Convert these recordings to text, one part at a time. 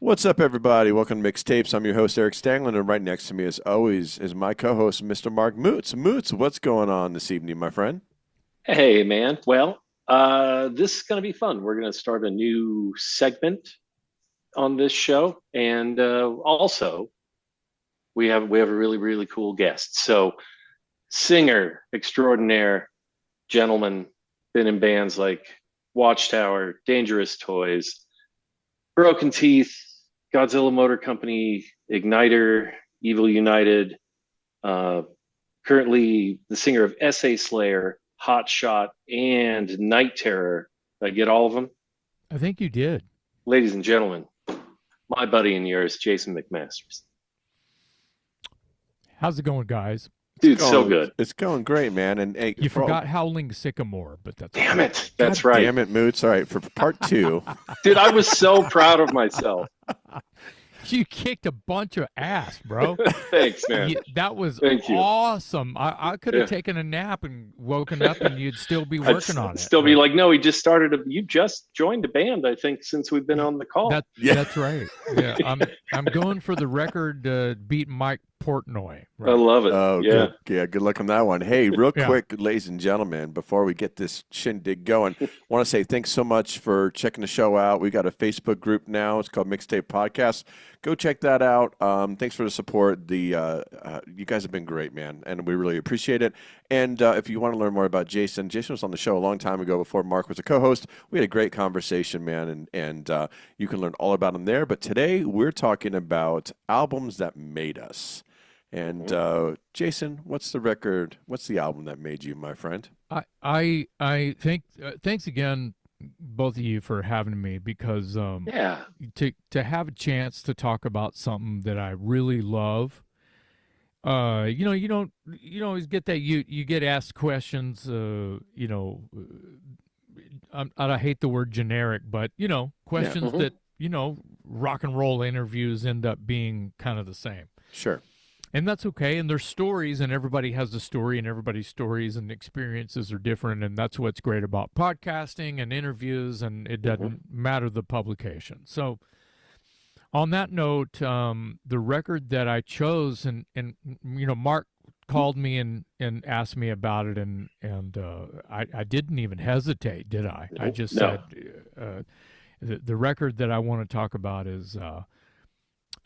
What's up, everybody? Welcome to Mixtapes. I'm your host, Eric Stanglin, and right next to me, as always, is my co-host, Mr. Mark Moots. Moots, what's going on this evening, my friend? Hey, man. Well, this is going to be fun. We're going to start a new segment on this show, and also we have a really cool guest. So, singer extraordinaire, gentleman, been in bands like Watchtower, Dangerous Toys, Broken Teeth, Godzilla Motor Company, Igniter, Evil United. Uh, Currently the singer of SA Slayer, Hot Shot, and Night Terror. Did I get all of them? I think you did. Ladies and gentlemen, my buddy and yours, Jason McMaster's. How's it going, guys? Dude, so good. It's going great, man. And hey, You forgot Howling Sycamore, but that's Damn okay. it. That's right. Damn it, Moots. All right, for part two. Dude, I was so proud of myself. You kicked a bunch of ass, bro. Thanks, man. That was Thank you. awesome. I could have Yeah. taken a nap and woken up and you'd still be I'd working on it. still be but like, no, you just joined a band, I think, since we've been on the call. Yeah. That's right. Yeah, I'm going for the record beat Mike Portnoy. I Right? love it. Oh, Yeah. good. Yeah, good luck on that one. Hey, real Yeah. quick, ladies and gentlemen, before we get this shindig going, I want to say thanks so much for checking the show out. We got a Facebook group now. It's called Mixtape Podcast. Go check that out. Thanks for the support. You guys have been great, man, and we really appreciate it. And if you want to learn more about Jason was on the show a long time ago before Mark was a co-host. We had a great conversation, man, and you can learn all about him there. But today we're talking about albums that made us. And Jason, what's the record? What's the album that made you, my friend? I think thanks again, both of you, for having me, because Yeah. to have a chance to talk about something that I really love. You don't always get that. You get asked questions. I hate the word generic, but questions Mhm. that rock and roll interviews end up being kind of the same. Sure. And that's okay. And there's stories, and everybody has a story, and everybody's stories and experiences are different. And that's what's great about podcasting and interviews, and it doesn't matter the publication. So on that note, the record that I chose, and Mark called me and asked me about it, and I didn't even hesitate, did I? I just No. said the record that I want to talk about is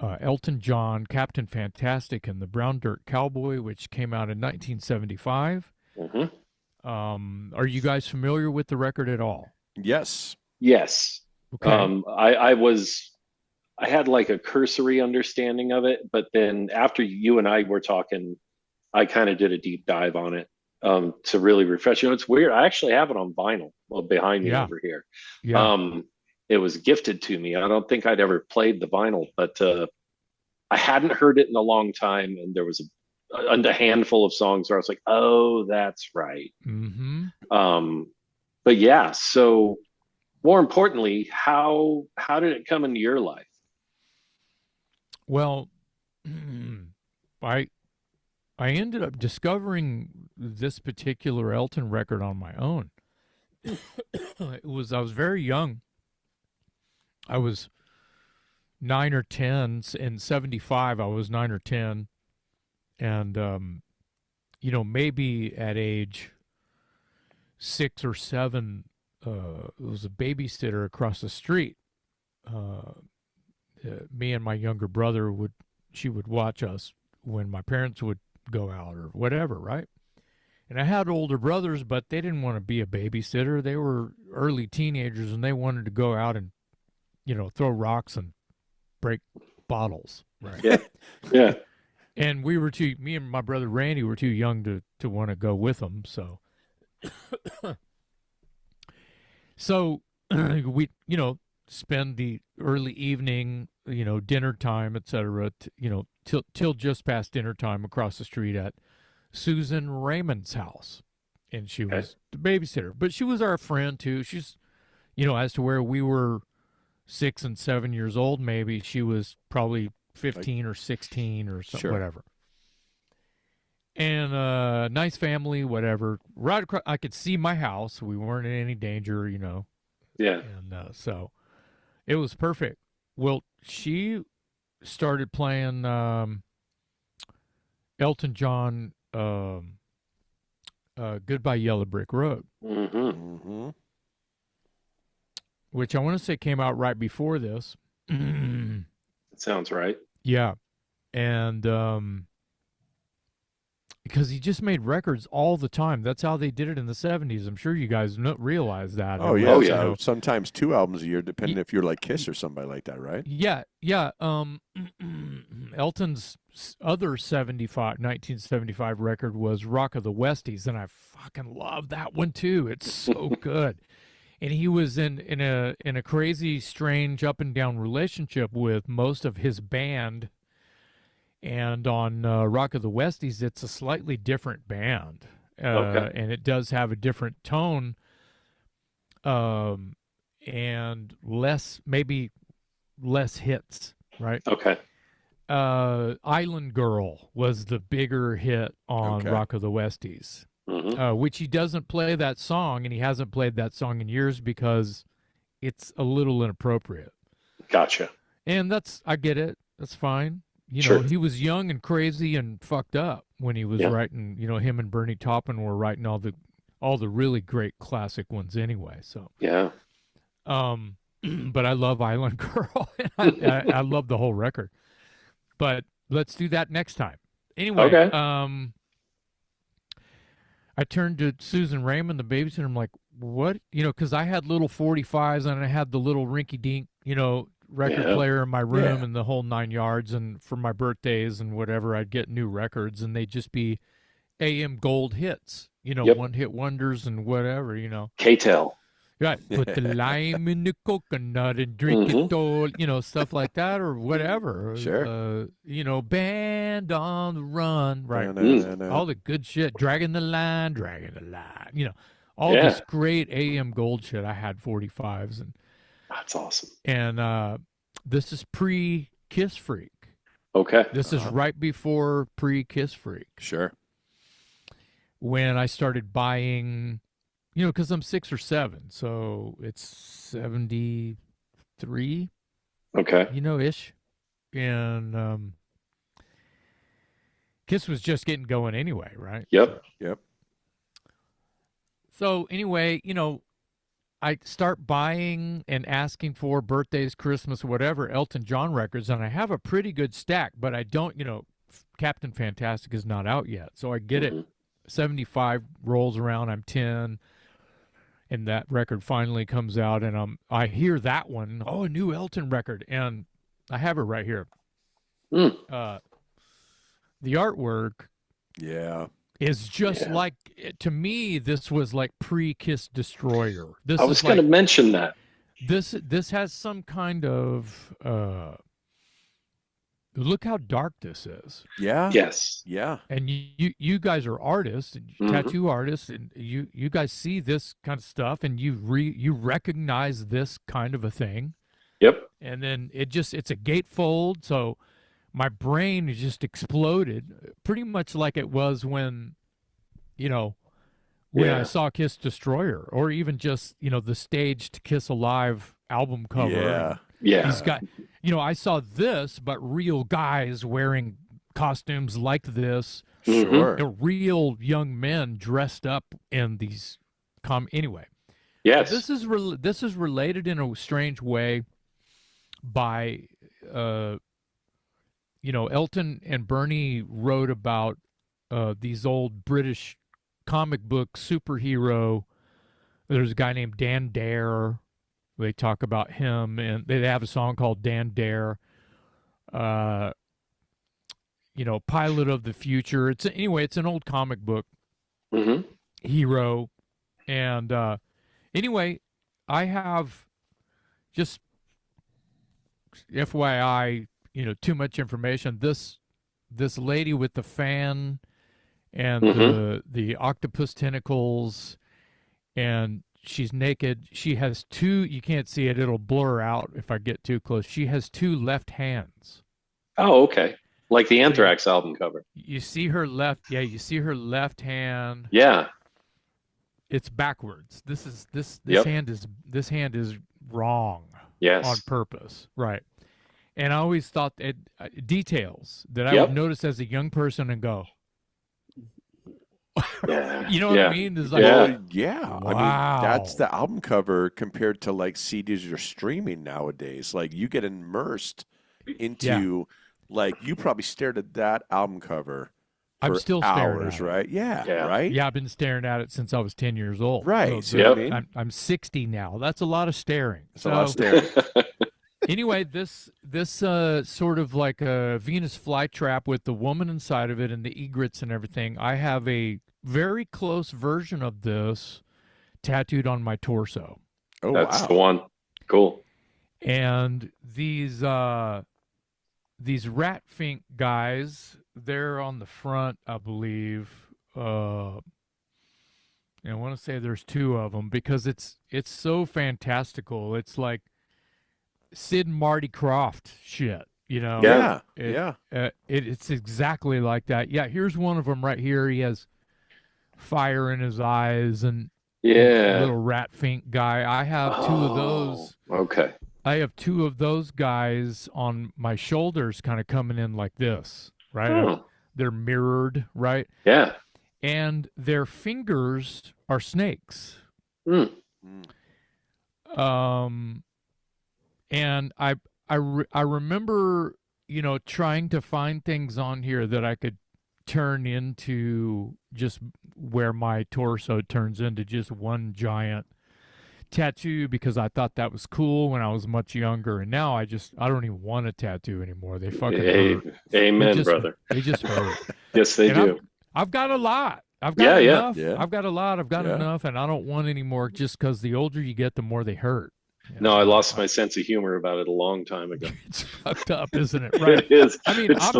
Elton John, Captain Fantastic and the Brown Dirt Cowboy, which came out in 1975. Mhm. Are you guys familiar with the record at all? Yes. Yes. Okay. I had like a cursory understanding of it, but then after you and I were talking, I kind of did a deep dive on it to really refresh. It's weird. I actually have it on vinyl behind me Yeah. over here. Yeah. It was gifted to me. I don't think I'd ever played the vinyl, but I hadn't heard it in a long time, and there was a handful of songs where I was like, "Oh, that's right." Mm-hmm. But yeah, so more importantly, how did it come into your life? Well, I ended up discovering this particular Elton record on my own. I was very young. I was 9 or 10 in 75. I was 9 or 10, and maybe at age 6 or 7, it was a babysitter across the street. Me and my younger brother would watch us when my parents would go out or whatever, right? And I had older brothers, but they didn't want to be a babysitter. They were early teenagers, and they wanted to go out and throw rocks and break bottles, right? Yeah, yeah. And me and my brother Randy were too young to want to go with them. So, we, spend the early evening, dinner time, etc., till just past dinner time across the street at Susan Raymond's house. And she was the babysitter, but she was our friend too. She's, as to where we were 6 and 7 years old, maybe she was probably 15 or 16 or something, Sure. whatever. And nice family, whatever. Right across, I could see my house. We weren't in any danger, Yeah. And so it was perfect. Well, she started playing Elton John, Goodbye Yellow Brick Road, which I want to say came out right before this. It sounds right. Yeah. And because he just made records all the time. That's how they did it in the 70s. I'm sure you guys realize that. Oh, yeah. Oh, So yeah. sometimes 2 albums a year, depending if you're like Kiss or somebody like that, right? Yeah. Elton's other 1975 record was Rock of the Westies, and I fucking love that one too. It's so good. And he was in a crazy, strange, up and down relationship with most of his band. And on Rock of the Westies, it's a slightly different band, and it does have a different tone, and maybe less hits, right? Okay. Island Girl was the bigger hit on Rock of the Westies, which he doesn't play that song, and he hasn't played that song in years because it's a little inappropriate. Gotcha. And I get it. That's fine. You Sure. know, he was young and crazy and fucked up when he was writing. You know, him and Bernie Taupin were writing all the really great classic ones anyway. So yeah. But I love Island Girl. I love the whole record. But let's do that next time. Anyway, Okay. I turned to Susan Raymond, the babysitter. I'm like, what? You know, because I had little 45s and I had the little rinky-dink, you know, record player in my room and the whole 9 yards, and for my birthdays and whatever, I'd get new records, and they'd just be AM gold hits, you know, one-hit wonders and whatever, you know. K-Tel. Right, put the lime in the coconut and drink it all, you know, stuff like that, or whatever. Sure. You know, Band on the Run, right? All the good shit, dragging the line, you know, all this great AM gold shit. I had 45s, and that's awesome. And this is pre-Kiss Freak. Okay. This is right before pre-Kiss Freak. Sure. When I started buying, you know, because I'm 6 or 7, so it's 73. Okay. You know, ish. And Kiss was just getting going anyway, right? Yep. Yep. So anyway, you know, I start buying and asking for birthdays, Christmas, whatever, Elton John records, and I have a pretty good stack, but I don't, you know, Captain Fantastic is not out yet. So I get it. 75 rolls around, I'm 10, and that record finally comes out, and I hear that one, a new Elton record, and I have it right here. The artwork is just like, to me, this was like pre-Kiss Destroyer. I was going to mention that. This has some kind of look how dark this is. Yeah. Yes. Yeah. And you guys are artists, and tattoo artists, and you guys see this kind of stuff, and you recognize this kind of a thing. Yep. And then it's a gatefold, so my brain just exploded, pretty much like it was when, you know, when I saw Kiss Destroyer, or even just, you know, the staged Kiss Alive album cover. Yeah. Yeah. He's got, you know, I saw this, but real guys wearing costumes like this. Sure. Real young men dressed up in these. Anyway. Yes. This is related in a strange way by, you know, Elton and Bernie wrote about these old British comic book superhero. There's a guy named Dan Dare. They talk about him, and they have a song called Dan Dare. You know, Pilot of the Future. It's an old comic book hero. And anyway, I have, just FYI, you know, too much information. This lady with the fan and the octopus tentacles, and she's naked. She has two, you can't see it, it'll blur out if I get too close. She has two left hands. Oh, okay. Like the Anthrax album cover. You see her left, you see her left hand. Yeah. It's backwards. This hand is wrong. Yes. On purpose. Right. And I always thought that details that I Yep. would notice as a young person and go, Yeah. you know what I mean? It's like, Yeah. Well, yeah. I mean, that's Wow. the album cover compared to like CDs you're streaming nowadays. Like you get immersed into, like you probably stared at that album cover I'm for still staring hours, at it. right? Yeah, Yeah. right? Yeah, I've been staring at it since I was 10 years old. Right. So See what I Yep. mean? I'm 60 now. That's a lot of staring. It's a lot of staring. Anyway, this sort of like a Venus flytrap with the woman inside of it and the egrets and everything. I have a very close version of this tattooed on my torso. Oh, That's wow. the one. Cool. And these rat fink guys, they're on the front, I believe. And I want to say there's two of them because it's so fantastical. It's like Sid and Marty Krofft shit, you know? Yeah. It- Yeah. It's exactly like that. Yeah, here's one of them right here. He has fire in his eyes and Yeah. little rat fink guy. I have two of those. Okay. I have two of those guys on my shoulders kind of coming in like this, right? Hmm. They're mirrored, right? Yeah. And their fingers are snakes. Mm. And I remember, you know, trying to find things on here that I could turn into just where my torso turns into just one giant tattoo because I thought that was cool when I was much younger, and now I don't even want a tattoo anymore. They fucking hurt. Amen, just- brother. They just hurt. Yes, they And do. I've got a lot. I've got Yeah, yeah. enough. Yeah. I've got a lot. I've got Yeah. enough, and I don't want any more just because the older you get, the more they hurt. You No, know? I lost my sense of humor about it a long time ago. It's fucked up, isn't it? Right. It is. I mean, It's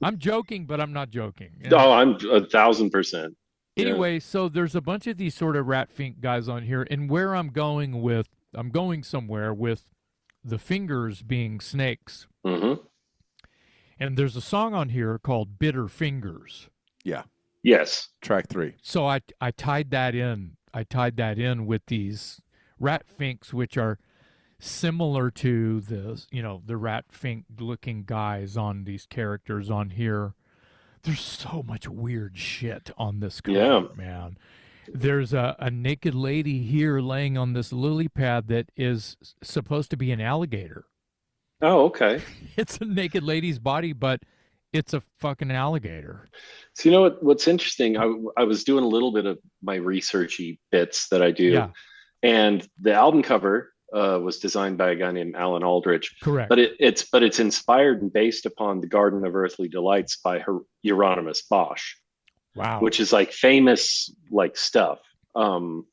I'm joking, but I'm not joking. you know? Oh, I'm 1,000%. Yeah. Anyway, so there's a bunch of these sort of rat fink guys on here, and where I'm going somewhere with the fingers being snakes. Mm-hmm. And there's a song on here called Bitter Fingers. Yeah. Yes. Track 3. So I tied that in. I tied that in with these rat finks, which are similar to the rat fink looking guys on these characters on here. There's so much weird shit on this cover, Yeah. man. There's a naked lady here laying on this lily pad that is supposed to be an alligator. Oh, okay. It's a naked lady's body, but it's a fucking alligator. So you know what's interesting? I was doing a little bit of my researchy bits that I do, Yeah. and the album cover was designed by a guy named Alan Aldrich. Correct. But it's inspired and based upon the Garden of Earthly Delights by Hieronymus Bosch, Wow. which is like famous like stuff, and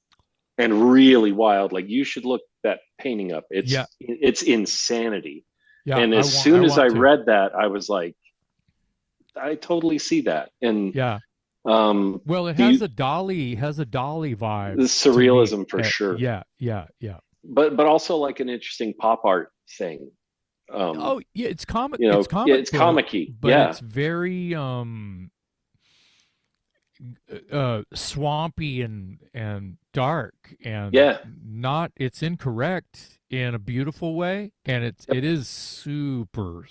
really wild. Like you should look that painting up. It's insanity. yeah, And as want- soon as I want to. read that, I was like, I totally see that. And Yeah. um, Well, it Do has you- a Dolly vibe. the to me. surrealism for sure. Yeah. But also like an interesting pop art thing. Oh, yeah, it's comic. you know, it's comic. yeah, it's book, comic-y. but Yeah. it's very swampy and dark and Yeah. not. It's incorrect in a beautiful way, and it is super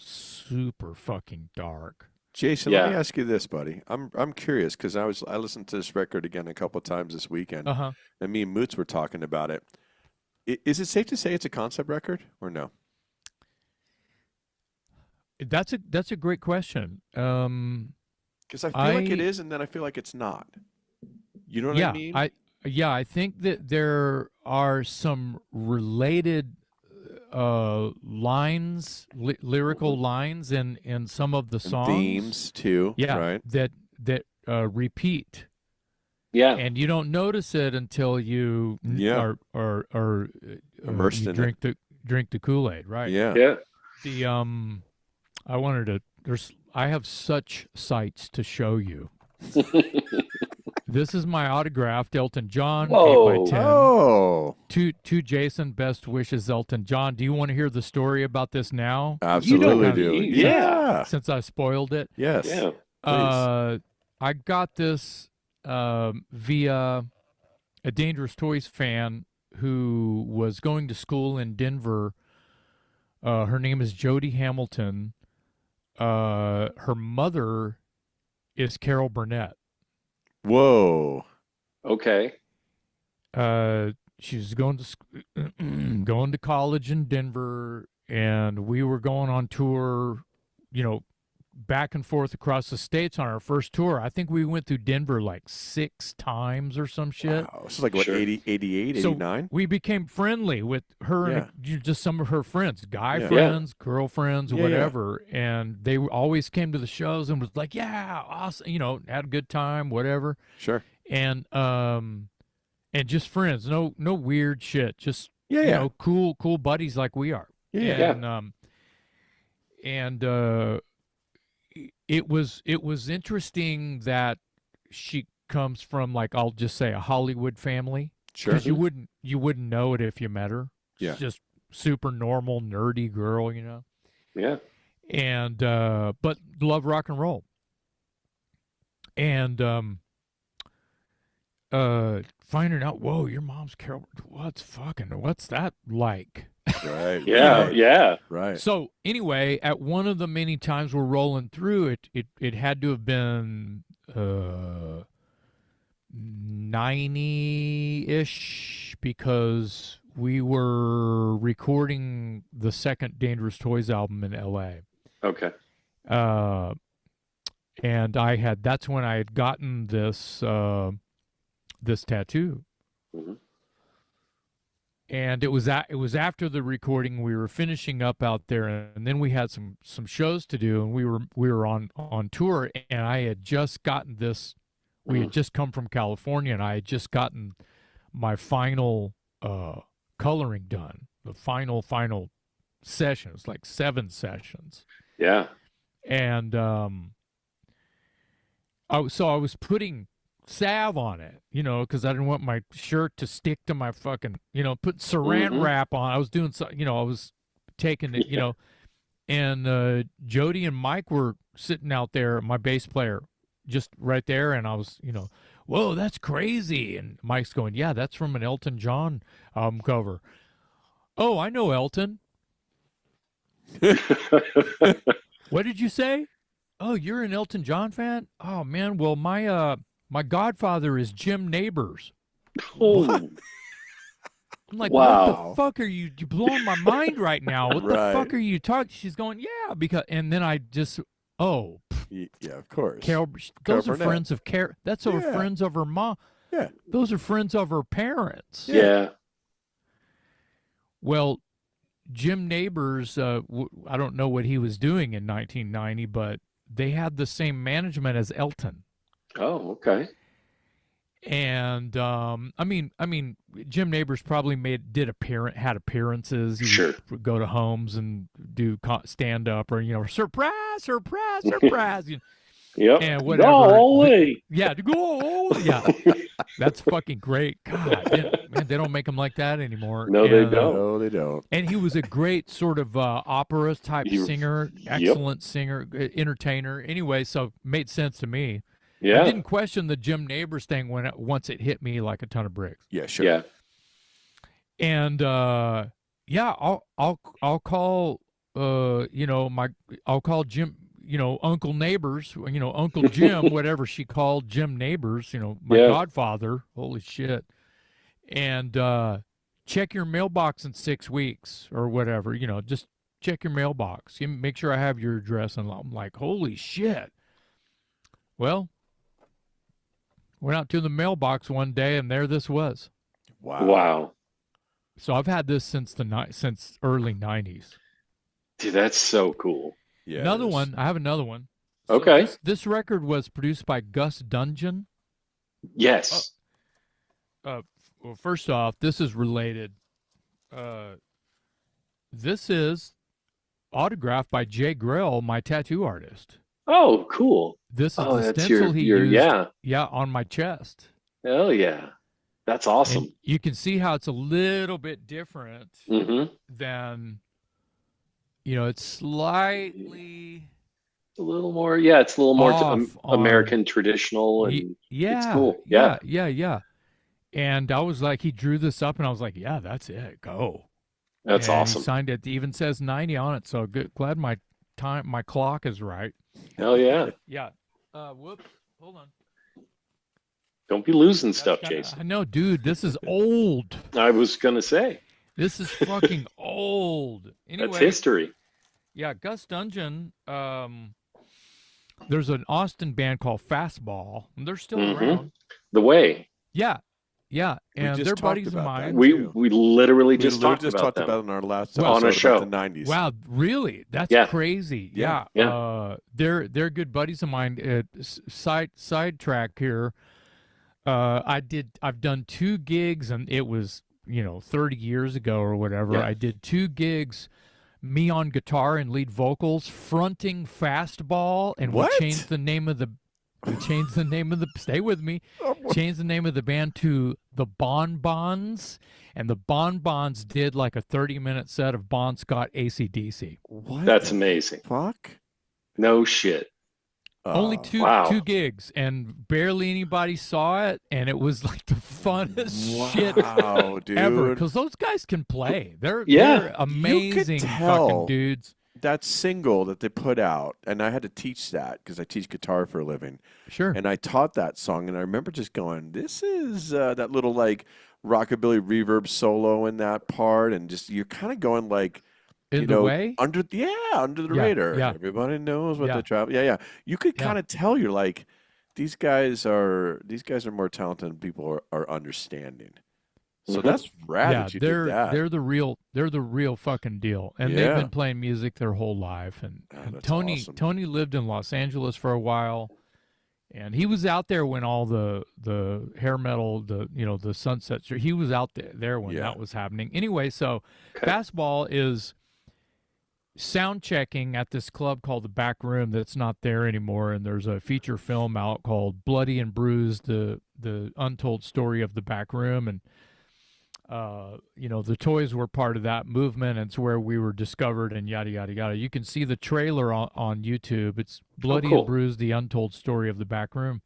fucking dark. Jason, let me Yeah. ask you this, buddy. I'm curious because I listened to this record again a couple of times this weekend, Uh-huh. and me and Moots were talking about it. Is it safe to say it's a concept record or no? That's a great question. Because I feel like it I- is, and then I feel like it's not. You know what yeah, I mean? I think that there are some related lines, lyrical lines in some of the And songs. themes too. Yeah, Right. that repeat, Yeah. and you don't notice it until you Yeah. are Immersed you in drink the Kool-Aid, right? Yeah. Yeah. The I have such sights to show you. This is my autographed Elton John, Whoa. 8x10. Oh, To Jason, best wishes, Elton John. Do you want to hear the story about this now? absolutely know, do. yeah. Since I spoiled it. Yes. Yeah. I got this via a Dangerous Toys fan who was going to school in Denver Her name is Jody Hamilton. Her mother is Carol Burnett. Whoa. Okay. She was going to college in Denver, and we were going on tour, back and forth across the states on our first tour. I think we went through Denver like 6 times or some shit. Wow. This is like, what, Sure. 80, 88, So 89? we became friendly with her and just some of her friends, guy Yeah. friends, girlfriends, Yeah, whatever. And they always came to the shows and was like, yeah, awesome, had a good time, whatever. Sure. And just friends, no weird shit, just Yeah. cool buddies like we are. Yeah. And it was interesting that she comes from, like, I'll just say, a Hollywood family. Sure. Because you wouldn't know it if you met her. Yeah. She's just super normal, nerdy girl, Yeah. And but love rock and roll. And finding out, whoa, your mom's Carol, what's that like? Right. Yeah. Right. Yeah. Right. So anyway, at one of the many times we're rolling through it had to have been 90-ish, because we were recording the second Dangerous Toys album in LA. Okay. And that's when I had gotten this this tattoo. Mhm. And it was after the recording. We were finishing up out there, and then we had some shows to do, and we were on tour, and I had just gotten this. We had just come from California, and I had just gotten my final coloring done. The final session. It was like 7 sessions. Yeah. And I was putting salve on it, because I didn't want my shirt to stick to my fucking, put saran wrap on. I was doing I was taking it, and Jody and Mike were sitting out there, my bass player, just right there, and I was, whoa, that's crazy. And Mike's going, yeah, that's from an Elton John cover. Oh, I know Elton. What did you say? Oh, you're an Elton John fan? Oh man, well my godfather is Jim Neighbors. Oh. I'm like, Wow. what the fuck are you? You're blowing my mind right now. What Right. the fuck are you talking? She's going, yeah, and then I just, Yeah, of course. Carol, those are Burnett. friends of Carol. That's our Yeah. friends of her mom. Yeah. Those are friends of her parents. Yeah. Well, Jim Neighbors, I don't know what he was doing in 1990, but they had the same management as Elton. Oh, okay. And I mean, Jim Neighbors probably had appearances. He Sure. would go to homes and do stand up, or surprise. Yep. And whatever. Golly. Yeah, to go. Yeah, that's fucking great. God, man, they don't make them like that anymore. No, they And, don't. No, they don't. And he was a great sort of opera type singer, excellent singer, entertainer. Anyway, so it made sense to me. I Yeah. didn't question the Jim Neighbors thing once it hit me like a ton of bricks. Yeah, sure. Yeah. And yeah, I'll call I'll call Jim, Uncle Neighbors, Uncle Jim, whatever she called Jim Neighbors, my Yeah. godfather. Holy shit. And check your mailbox in 6 weeks or whatever, just check your mailbox. Make sure I have your address. And I'm like, holy shit. Well, went out to the mailbox one day, and there this was. Wow. Wow. So I've had this since early 90s. Dude, that's so cool. Yeah. Another it is. one. I have another one. So Okay. This record was produced by Gus Dudgeon. Yes. Well, first off, this is related. This is autographed by Jay Grell, my tattoo artist. Oh, cool. This is Oh, the that's stencil he used. yeah. On my chest. Hell yeah. That's awesome. And you can see how it's a little bit different Mm-hmm. than, it's slightly. A little more, yeah, it's a little more Off on- American traditional, and Yeah. it's cool. Yeah. And I was like, he drew this up, and I was like, yeah, that's it. Go. That's and awesome. He signed it. It even says 90 on it. So good. Glad my clock is right. Hell yeah. Yeah. Whoops. Hold on. Don't be losing That's stuff, kinda, Jason. I know, dude. This is old. I was going to say. This is fucking old. Anyway, That's history. Yeah, Gus Dudgeon. There's an Austin band called Fastball, and they're still around. The Way. Yeah, and they're buddies of mine. We literally just talked about it in our last on a show. About the 90s. Wow, really? That's crazy. Yeah. They're good buddies of mine. Sidetrack here. I've done 2 gigs, and it was 30 years ago or whatever. Yeah. I did 2 gigs, me on guitar and lead vocals, fronting Fastball, and we changed the name of the. Stay with me. Changed the name of the band to the Bonbons, and the Bonbons did like a 30-minute set of Bon Scott AC/DC. What? That's amazing. Fuck. No shit. Only two gigs, and barely anybody saw it, and it was like the funnest shit dude. ever. Because those guys can play. They're amazing fucking dudes. That single that they put out, and I had to teach that because I teach guitar for a living. Sure. And I taught that song, and I remember just going, "This is that little like rockabilly reverb solo in that part," and just you're kind of going like. In the way? Under the radar. Yeah. Everybody knows what they travel. Yeah. You could kind of tell you're like, these guys are more talented than people are understanding. So that's rad that you did that. They're the real fucking deal. And they've been playing music their whole life. And Tony lived in Los Angeles for a while. And he was out there when all the hair metal, the Sunset Strip, he was out there when that was happening. Anyway, so Fastball is sound checking at this club called the Back Room that's not there anymore, and there's a feature film out called Bloody and Bruised, the untold story of the Back Room, and the Toys were part of that movement, and it's where we were discovered, and yada yada yada. You can see the trailer on YouTube. It's Bloody and Bruised, the untold story of the Back Room.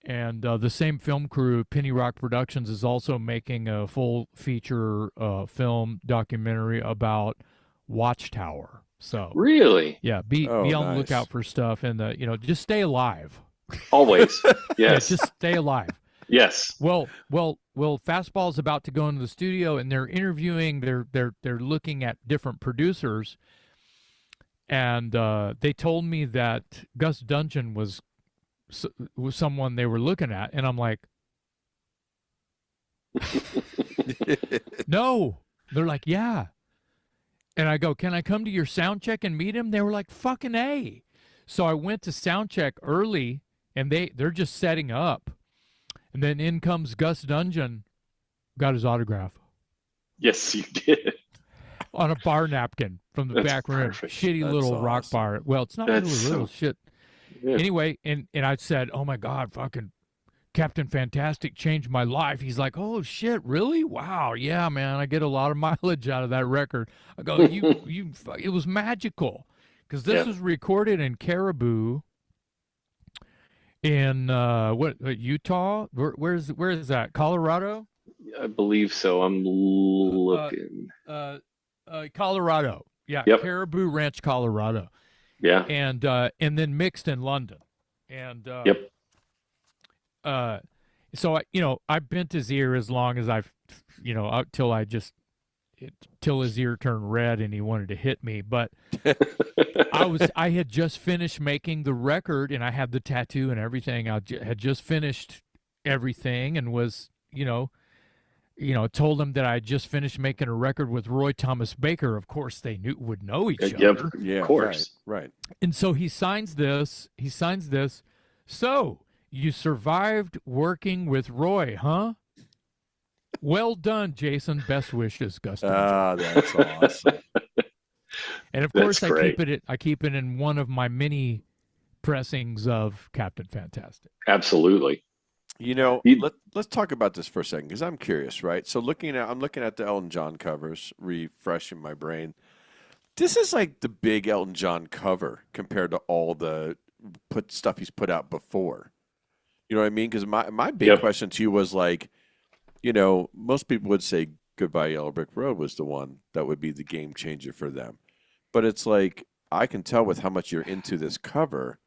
And the same film crew, Penny Rock Productions, is also making a full feature film documentary about Watchtower. So really, be on the lookout for stuff, and just stay alive. Always, yes. Just stay alive. Yes. Well, Fastball's about to go into the studio, and they're interviewing. They're looking at different producers, and they told me that Gus Dudgeon was someone they were looking at, and I'm like, no. They're like, yeah. And I go, can I come to your sound check and meet him? They were like, fucking A. So I went to sound check early, and they're just setting up. And then in comes Gus Dudgeon, got his autograph. Yes, you did. On a bar napkin from the back room. Perfect. Shitty little rock bar. Well, it's not really little shit. Yeah. Anyway, and I said, oh my God, fucking Captain Fantastic changed my life. He's like, oh shit, really? Wow, yeah, man, I get a lot of mileage out of that record. I go, it was magical, because this was recorded in Caribou, in Utah. Where is that? Colorado? I believe so. I'm looking. Colorado. Yeah, Caribou Ranch, Colorado. Yeah, and then mixed in London, and so I bent his ear as long as till his ear turned red and he wanted to hit me. But I had just finished making the record, and I had the tattoo and everything. I had just finished everything, and was told him that I had just finished making a record with Roy Thomas Baker. Of course, they would know each other. Yeah, of course, right. And so he signs this. So you survived working with Roy, huh? Well done, Jason. Best wishes, Gus. That's awesome. And of course, I keep it in one of my many pressings of Captain Fantastic. Absolutely. Let's talk about this for a second, because I'm curious, right? So I'm looking at the Elton John covers, refreshing my brain. This is like the big Elton John cover compared to all the stuff he's put out before. You know what I mean? Because my big question to you was like, most people would say Goodbye Yellow Brick Road was the one that would be the game changer for them. But it's like, I can tell with how much you're into this cover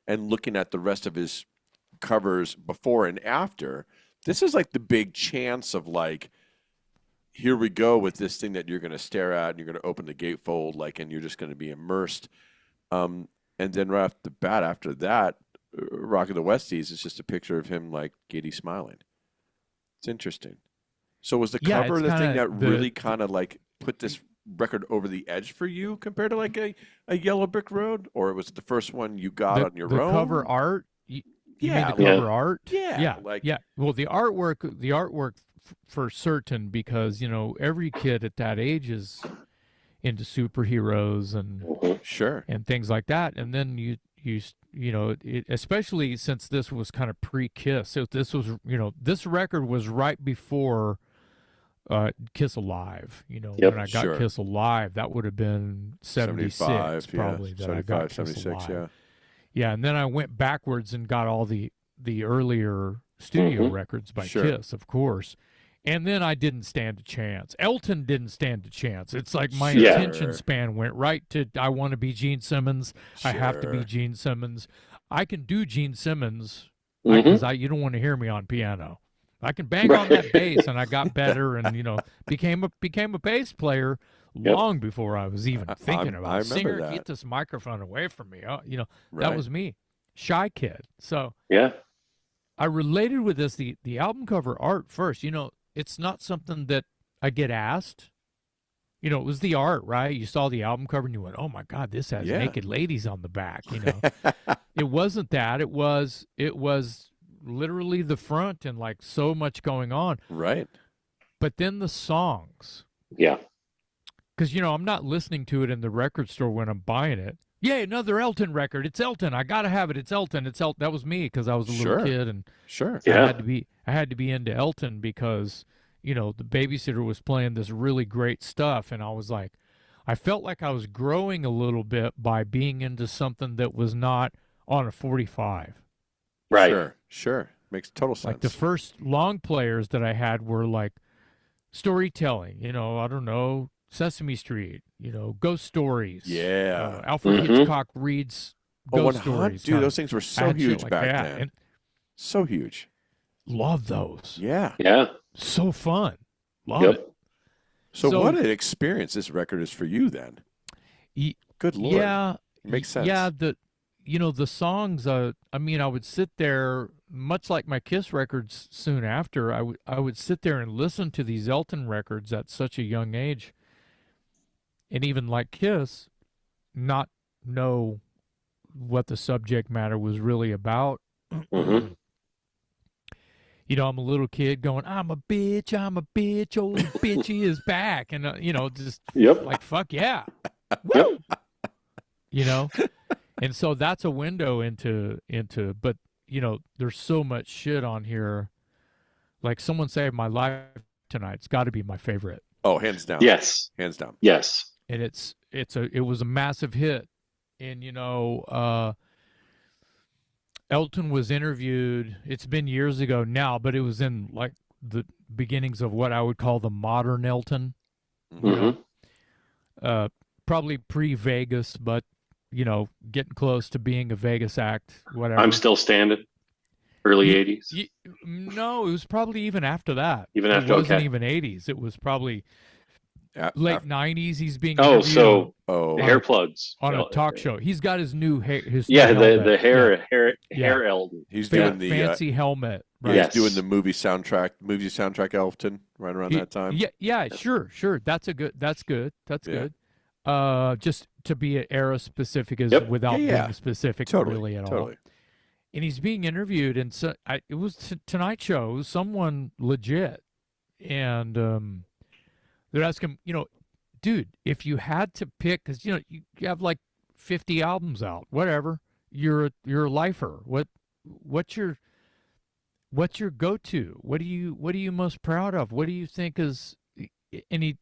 and looking at the rest of his covers before and after, this is like the big chance of like, here we go with this thing that you're going to stare at and you're going to open the gatefold, like, and you're just going to be immersed. And then right off the bat after that, Rock of the Westies is just a picture of him like giddy smiling. It's interesting. So was the cover the thing that really kind of like put this record over the edge for you compared to like a Yellow Brick Road, or was it the first one you got on your own? The cover art. You mean the cover art? Yeah. Well, the artwork for certain, because every kid at that age is into superheroes and and things like that, and then especially since this was kind of pre-Kiss. So this was this record was right before Kiss Alive. When I got Kiss Alive, that would have been 76 probably that I got Kiss 76, Alive. Yeah, and then I went backwards and got all the earlier studio records by Kiss, of course. And then I didn't stand a chance. Elton didn't stand a chance. It's like my attention span went right to, I want to be Gene Simmons. I have to be Gene Simmons. I can do Gene Simmons because you don't want to hear me on piano. I can bang on that bass, and I got better, and became a bass player long before I was even thinking about singer. That. Get this microphone away from me. That was me, shy kid. So I related with this the album cover art first. It's not something that I get asked. It was the art, right? You saw the album cover and you went, "Oh my God, this has naked ladies on the back." It wasn't that. It was literally the front and like so much going on. Right. But then the songs. Yeah. Because I'm not listening to it in the record store when I'm buying it. Yeah, another Elton record. It's Elton. I gotta have it. It's Elton. It's Elton. That was me because I was a little kid, and I had to be into Elton because the babysitter was playing this really great stuff, and I was like, I felt like I was growing a little bit by being into something that was not on a 45. Right. Sure. Makes total sense. Like the first long players that I had were like storytelling. I don't know. Sesame Street, ghost stories. Yeah. Alfred Hitchcock reads ghost stories. Dude, those things were so huge like back that. then. And so huge. love those. Yeah. Yeah. So fun. Love it. So what an experience this record is for you then. Good Lord. Yeah. Makes sense. Yeah. The songs, I would sit there, much like my Kiss records soon after, I would sit there and listen to these Elton records at such a young age. And even like Kiss, not know what the subject matter was really about. I'm a little kid going, I'm a bitch, old bitchy is back. And, just like, fuck yeah. Woo! And so that's a window into, but, there's so much shit on here. Like Someone Saved My Life Tonight. It's got to be my favorite. Oh, hands down. Yes. Hands down. Yes. And it was a massive hit. And, Elton was interviewed, it's been years ago now, but it was in like the beginnings of what I would call the modern Elton. Probably pre-Vegas, but, getting close to being a Vegas act, whatever. I'm Still Standing, early 80s. No, it was probably even after that. Even after, it wasn't even 80s. It was probably late 90s. He's being hair plugs on a talk show. He's got his new hair. The hair Elton. He's doing the fancy helmet. Right? Yes. He's doing the movie soundtrack Elton right around that time. Yeah, sure. That's good. Just to be era specific without being specific really at all. And he's being interviewed, and so it was Tonight Show. It was someone legit, and they're asking him, dude, if you had to pick, because you have like 50 albums out, whatever. You're a lifer. What's your go-to? What are you most proud of? What do you think is? And he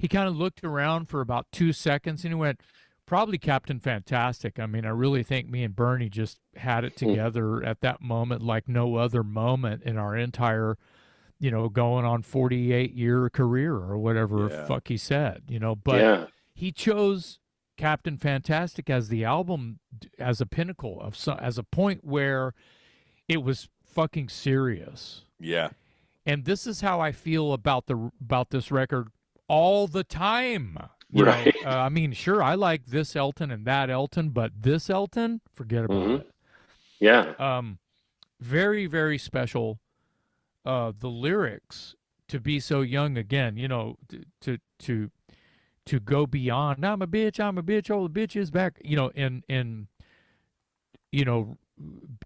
kind of looked around for about 2 seconds, and he went, probably Captain Fantastic. I really think me and Bernie just had it together at that moment like no other moment in our entire you know, going on 48-year career or whatever Yeah. fuck he said, you know, but Yeah. he chose Captain Fantastic as the album, as a pinnacle of as a point where it was fucking serious. Yeah. And this is how I feel about this record all the time. You Right. know, I mean, sure, I like this Elton and that Elton, but this Elton, forget about Mhm. it. Yeah. Very, very special. The lyrics, to be so young again, you know, to go beyond. I'm a bitch. All the bitch is back. You know, and you know,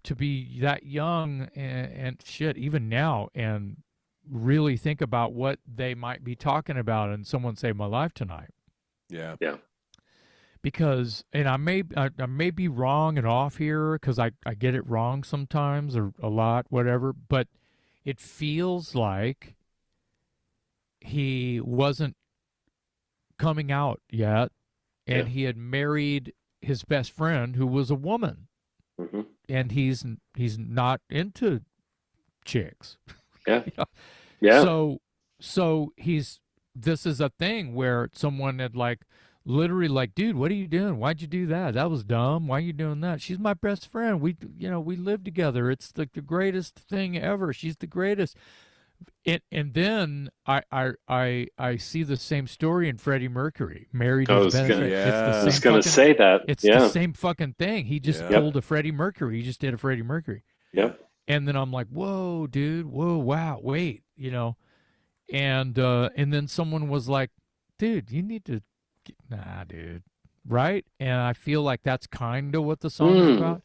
to be that young and shit, even now, and really think about what they might be talking about in Someone Saved My Life Tonight. Yeah. Yeah. Because, and I may be wrong and off here because I get it wrong sometimes or a lot, whatever, but it feels like he wasn't coming out yet, and Yeah. he had married his best friend who was a woman, Hmm. and he's not into chicks. Yeah. You know? Yeah. So this is a thing where someone had like literally like, dude, what are you doing? Why'd you do that? That was dumb. Why are you doing that? She's my best friend. We live together. It's the greatest thing ever. She's the greatest. And then I see the same story in Freddie Mercury, married I his was best gonna- friend. Yeah. It's I the was same going to fucking, say that. it's Yeah. the same fucking thing. He just Yeah. pulled a Freddie Mercury. He just did a Freddie Mercury. Yep. And then I'm like, whoa, dude, whoa, wow, wait, you know. And then someone was like, dude, you need to nah, dude. Right? And I feel like that's kind of what the song is about.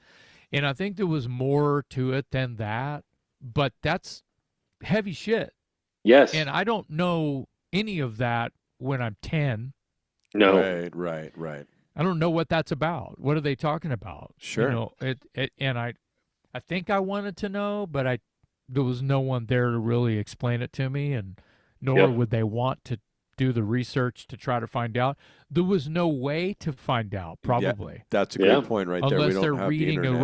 And I think there was more to it than that, but that's heavy shit. Yes. And I don't know any of that when I'm 10. No. Right. I don't know what that's about. What are they talking about? Sure. You know, and I think I wanted to know, but there was no one there to really explain it to me, and nor Yep. would they want to do the research to try to find out. There was no way to find out, probably. That's a Yeah. great point right there. We Unless don't they're have reading the a internet.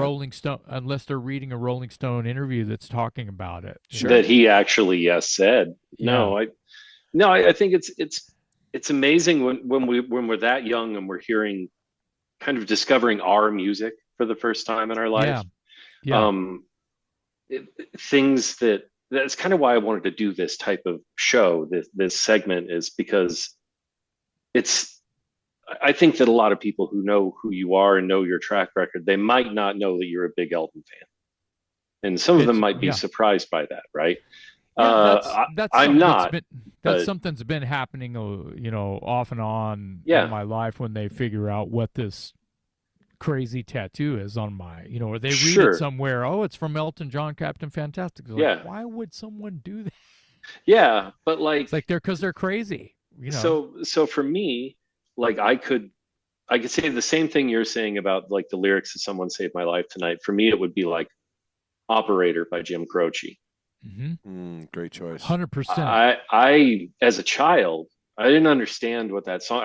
Rolling Stone interview that's talking about it. you Sure. know? That he actually said. No, I think it's amazing when we're that young and we're hearing, kind of discovering our music for the first time in our life. Yeah. Things that's kind of why I wanted to do this type of show, this segment, is because I think that a lot of people who know who you are and know your track record, they might not know that you're a big Elton fan. And some of them might be surprised by that, right? That's I'm not. That's something that's been happening, you know, off and on in my life when they figure out what this crazy tattoo is on my, you know, or they read it somewhere. Oh, it's from Elton John, Captain Fantastic. Like, Yeah. why would someone do that? Yeah, but like, It's like because they're crazy. You know. so for me, like I could say the same thing you're saying about like the lyrics of Someone Saved My Life Tonight. For me, it would be like Operator by Jim Croce. Great choice. 100%. I as a child, I didn't understand what that song.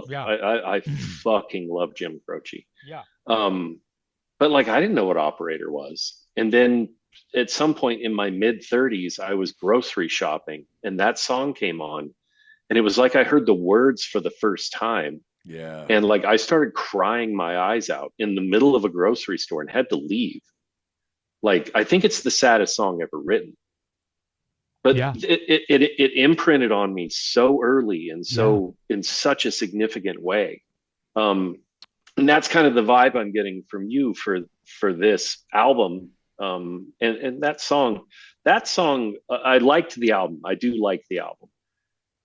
Yeah. I fucking love Jim Croce. Yeah. But like I didn't know what Operator was. And then at some point in my mid 30s, I was grocery shopping and that song came on, and it was like I heard the words for the first time. Yeah. And like I started crying my eyes out in the middle of a grocery store and had to leave. Like I think it's the saddest song ever written. But it imprinted on me so early and so in such a significant way. And that's kind of the vibe I'm getting from you for this album. And that song, I liked the album. I do like the album.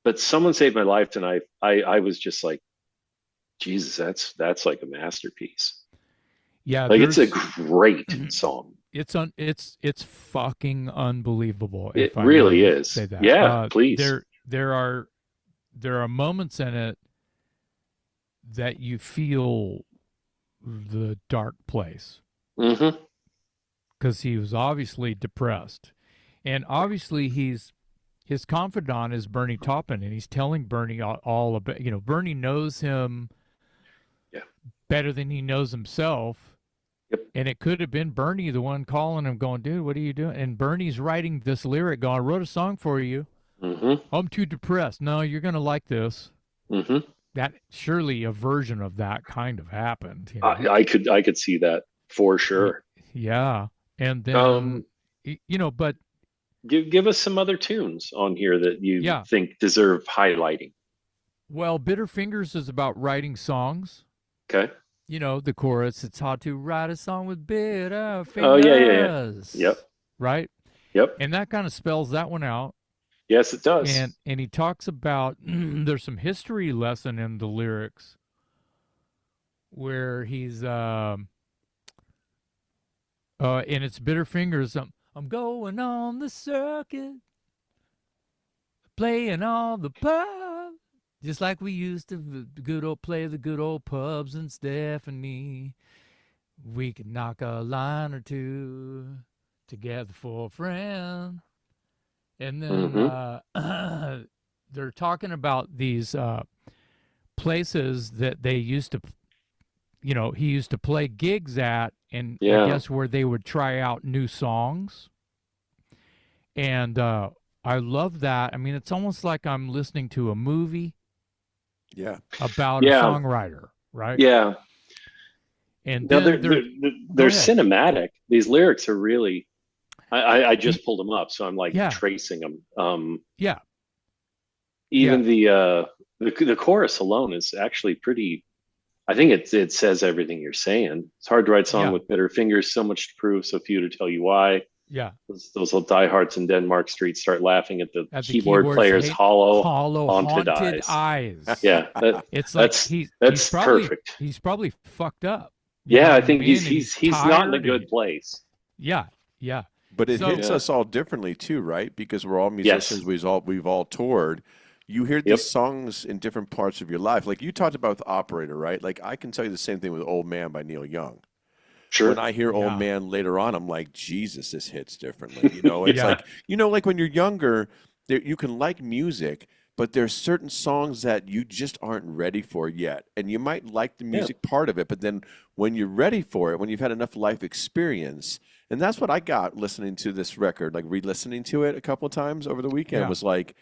But Someone Saved My Life Tonight, I was just like, Jesus, that's like a masterpiece. Yeah, like it's a great song. It's fucking unbelievable. It if I really may is. Say that. Yeah, please. There are moments in it that you feel the dark place. Mm-hmm. Because he was obviously depressed, and obviously his confidant is Bernie Taupin, and he's telling Bernie all about. You know, Bernie knows him better than he knows himself. Yep. And it could have been Bernie, the one calling him, going, "Dude, what are you doing?" And Bernie's writing this lyric, going, "I wrote a song for you. I'm too depressed. No, you're gonna like this." That surely a version of that kind of happened. You know? I could see that for sure. Yeah, and then but give us some other tunes on here that you think deserve highlighting. Well, Bitter Fingers is about writing songs. Okay. You know, the chorus, "It's hard to write a song with bitter fingers." Oh, yeah. Yep. Right? Yep. And that kind of spells that one out. Yes, it does. And he talks about, there's some history lesson in the lyrics where he's, and it's Bitter Fingers. I'm going on the circuit, playing all the pubs, just like we used to play the good old pubs in Stephanie. We could knock a line or two together for a friend. And then they're talking about these places that they used to, he used to play gigs at, and I guess where they would try out new songs. And I love that. I mean, it's almost like I'm listening to a movie about a songwriter, right? Yeah. And now they're cinematic. These lyrics are really... I just pulled them up, so I'm like tracing them. Even the chorus alone is actually pretty. I think it says everything you're saying. It's hard to write a song with bitter fingers, so much to prove, so few to tell you why. Yeah, those little diehards in Denmark Street start laughing at the keyboard player's hollow haunted eyes. Yeah, it's like that's perfect. He's probably fucked up. Yeah, I think he's not in a good place. Yeah. But it hits us all differently too, right? Because we're all musicians. Yes. We've all toured. You hear these songs in different parts of your life. Like you talked about with Operator, right? Like I can tell you the same thing with Old Man by Neil Young. Sure. When I hear Old Man later on, I'm like, Jesus, this hits differently. It's like, like when you're younger, you can like music, but there's certain songs that you just aren't ready for yet. And you might like the music part of it, but then when you're ready for it, when you've had enough life experience, and that's what I got listening to this record, like re-listening to it a couple of times over the weekend, was like,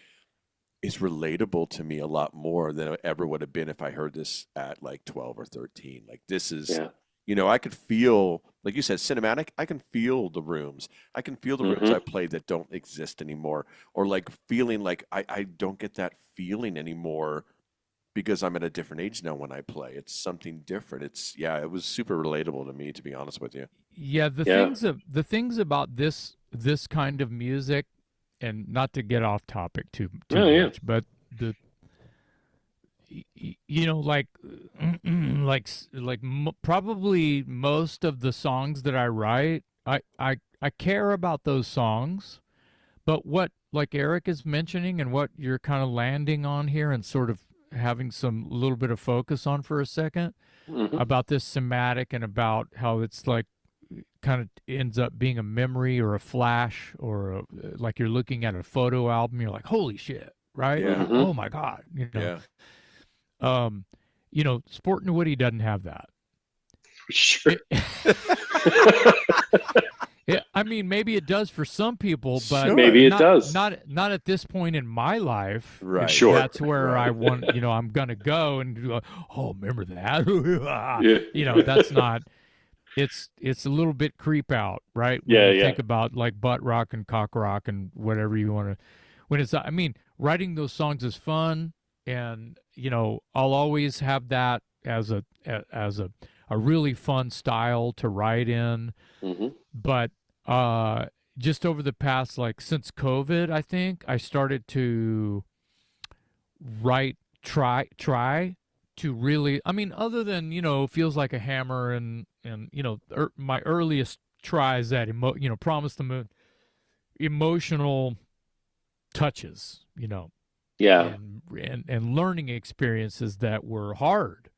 it's relatable to me a lot more than it ever would have been if I heard this at like 12 or 13. Like this is, I could feel, like you said, cinematic. I can feel the rooms. I can feel the rooms I played that don't exist anymore, or like feeling like I don't get that feeling anymore because I'm at a different age now when I play. It's something different. It was super relatable to me, to be honest with you. Yeah, the things about this kind of music, and not to get off topic too much, but probably most of the songs that I write, I care about those songs, but what like Eric is mentioning and what you're kind of landing on here and sort of having some little bit of focus on for a second about this somatic and about how it's like kind of ends up being a memory or a flash or like you're looking at a photo album, you're like, holy shit, right? Oh my God, Sport and Woody doesn't have that. Sure. I mean, maybe it does for some people, but maybe it does. Not at this point in my life. Right. Sure. That's where I want. I'm gonna go and do. Remember that? That's not. It's a little bit creep out, right? When you think about like butt rock and cock rock and whatever you want to. When it's, I mean, writing those songs is fun, and I'll always have that as a really fun style to write in. But just over the past, like since COVID, I think I started to try to really, I mean, other than, Feels Like a Hammer and my earliest tries at, Promise the Moon, emotional touches, and learning experiences that were hard.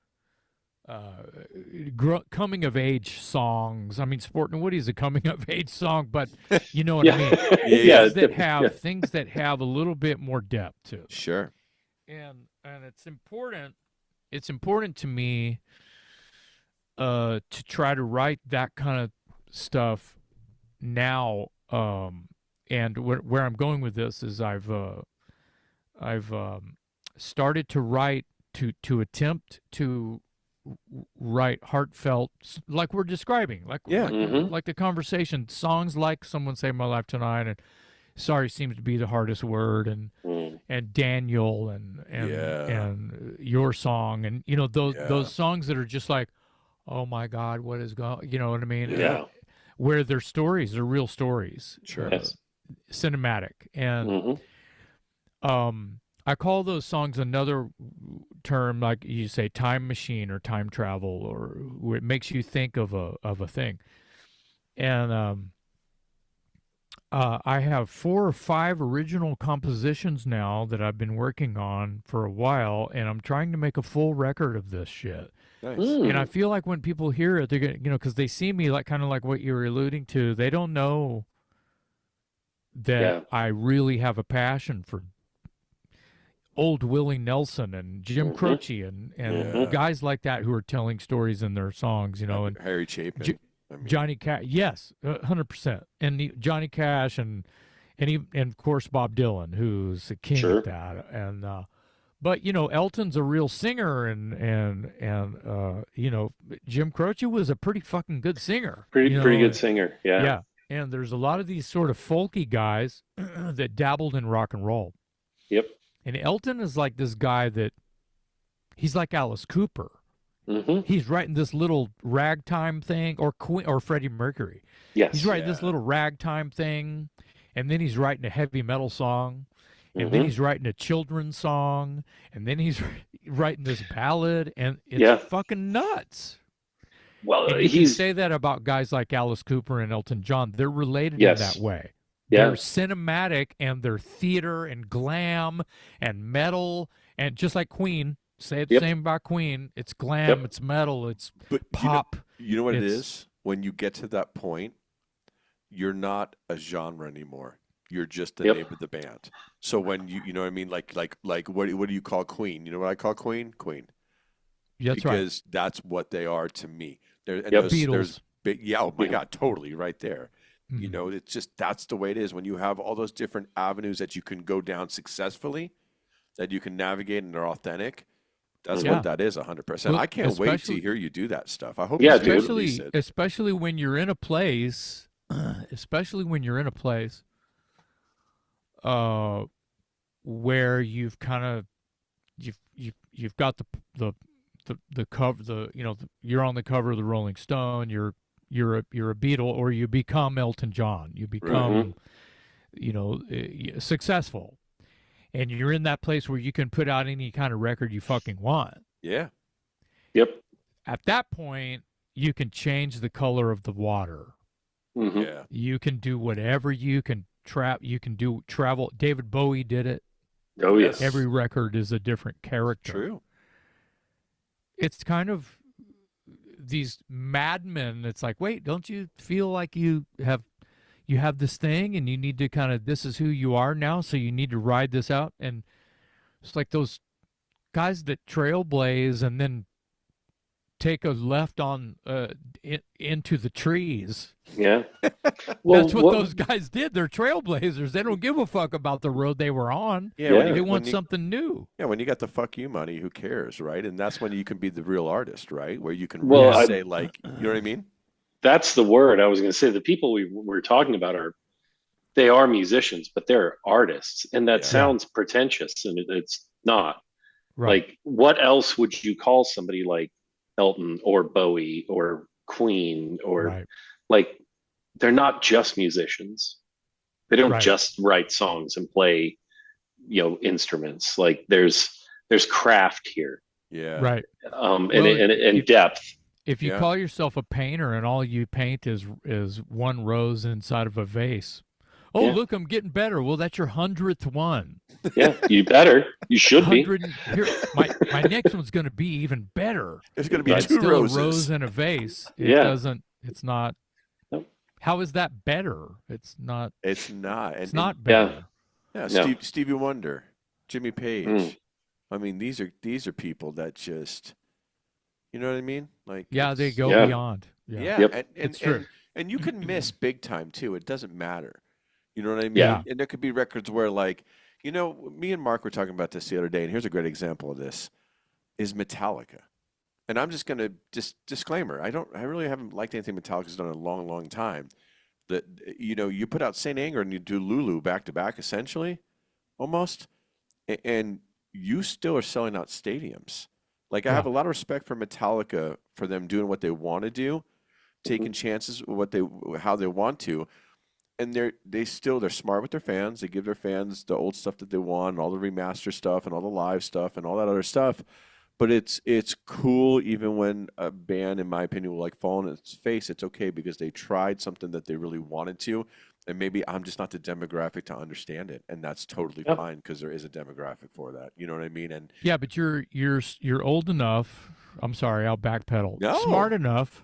Coming of age songs. I mean, Sport and Woody is a coming of age song, but you know what I mean. Things that have a little bit more depth to it. Sure. And it's important. It's important to me to try to write that kind of stuff now. And where I'm going with this is I've started to write to attempt to write heartfelt, like we're describing, like the conversation, songs like Someone Saved My Life Tonight, and Sorry Seems to Be the Hardest Word, and Daniel, and Your Song, and those songs that are just like, oh my God, what is going, you know what I mean? Yeah. Where their stories are real stories, Sure. Cinematic, and I call those songs another term, like you say, time machine or time travel, or where it makes you think of a thing. And I have 4 or 5 original compositions now that I've been working on for a while, and I'm trying to make a full record of this shit. Nice. And I feel like when people hear it, they're gonna, because they see me like kind of like what you were alluding to. They don't know that I really have a passion for old Willie Nelson and Jim Croce and guys like that who are telling stories in their songs, and Harry Chapin. Johnny Cash, yes, 100%, and Johnny Cash and of course Bob Dylan, who's a king at that, and but Elton's a real singer, and Jim Croce was a pretty fucking good singer, pretty good singer, yeah. And there's a lot of these sort of folky guys that dabbled in rock and roll. Yep. And Elton is like this guy that he's like Alice Cooper. He's writing this little ragtime thing, or Freddie Mercury. Yes. He's writing this little ragtime thing, and then he's writing a heavy metal song, and then he's writing a children's song, and then he's writing this ballad, and it's fucking nuts. Well, and you can say that about guys like Alice Cooper and Elton John. They're related in that way. They're cinematic, and they're theater and glam and metal, and just like Queen. Say the same about Queen. It's glam, it's metal, it's pop. You know what it is? When you get to that point, you're not a genre anymore. You're just the name of the band. So when you know what I mean? Like what do you call Queen? You know what I call Queen? Queen. That's because that's what they are to me. Beatles. Oh my God, totally right there. It's just, that's the way it is. When you have all those different avenues that you can go down successfully, that you can navigate and they're authentic, that's what that is 100%. Well, I can't wait to hear you do that stuff. I hope especially when you're in a place, where you've kind of you've got the cover, you're on the cover of the Rolling Stone, you're a Beatle, or you become Elton John, you become successful, and you're in that place where you can put out any kind of record you fucking want. Yeah. Yep. At that point, you can change the color of the water. Yeah. You can do whatever you can travel. David Bowie did it. Oh yes. Every record is a different character. True. It's kind of these madmen. It's like, wait, don't you feel like you have this thing, and you need to kind of, this is who you are now, so you need to ride this out. And it's like those guys that trailblaze and then take a left on into the trees. Yeah. Well, that's what those guys did. They're trailblazers. They don't give a fuck about the road they were on. Yeah. They want something new. Yeah, when you got the fuck you money, who cares, right? And that's when you can be the real artist, right? Where you can say, like, you know what I mean? That's the word I was going to say. The people we're talking about they are musicians, but they're artists, and that sounds pretentious, and it's not. Right. Like, what else would you call somebody like Elton or Bowie or Queen or like, they're not just musicians. They don't just write songs and play, instruments. Like, there's craft here. Yeah. Right. And depth. If you call yourself a painter and all you paint is one rose inside of a vase, look, I'm getting better. Well, that's your 100th one. Yeah, you better. You should be. Here, my next one's going to be even better. There's going to be it's two still roses. A rose in a vase. It's not. Nope. How is that better? It's not. It's not. It's not better. Yeah. Stevie Wonder, Jimmy Page. I mean, these are people that just, You know what I mean? Like, Yeah, they go Yeah. beyond. Yeah. yeah, Yep. and It's true. and you can miss big time too. It doesn't matter. You know what I mean? Yeah. And there could be records where, like, me and Mark were talking about this the other day, and here's a great example of this: is Metallica. And I'm just gonna disclaimer. I really haven't liked anything Metallica's done in a long, long time. That you put out Saint Anger and you do Lulu back to back, essentially, almost, and you still are selling out stadiums. Like, I have a lot of respect for Metallica for them doing what they want to do, taking chances with how they want to, and they're smart with their fans. They give their fans the old stuff that they want, and all the remaster stuff, and all the live stuff, and all that other stuff. But it's cool even when a band, in my opinion, will like fall on its face. It's okay because they tried something that they really wanted to, and maybe I'm just not the demographic to understand it, and that's totally fine because there is a demographic for that. You know what I mean? And Yeah, but you're old enough. I'm sorry, I'll backpedal. No. Smart enough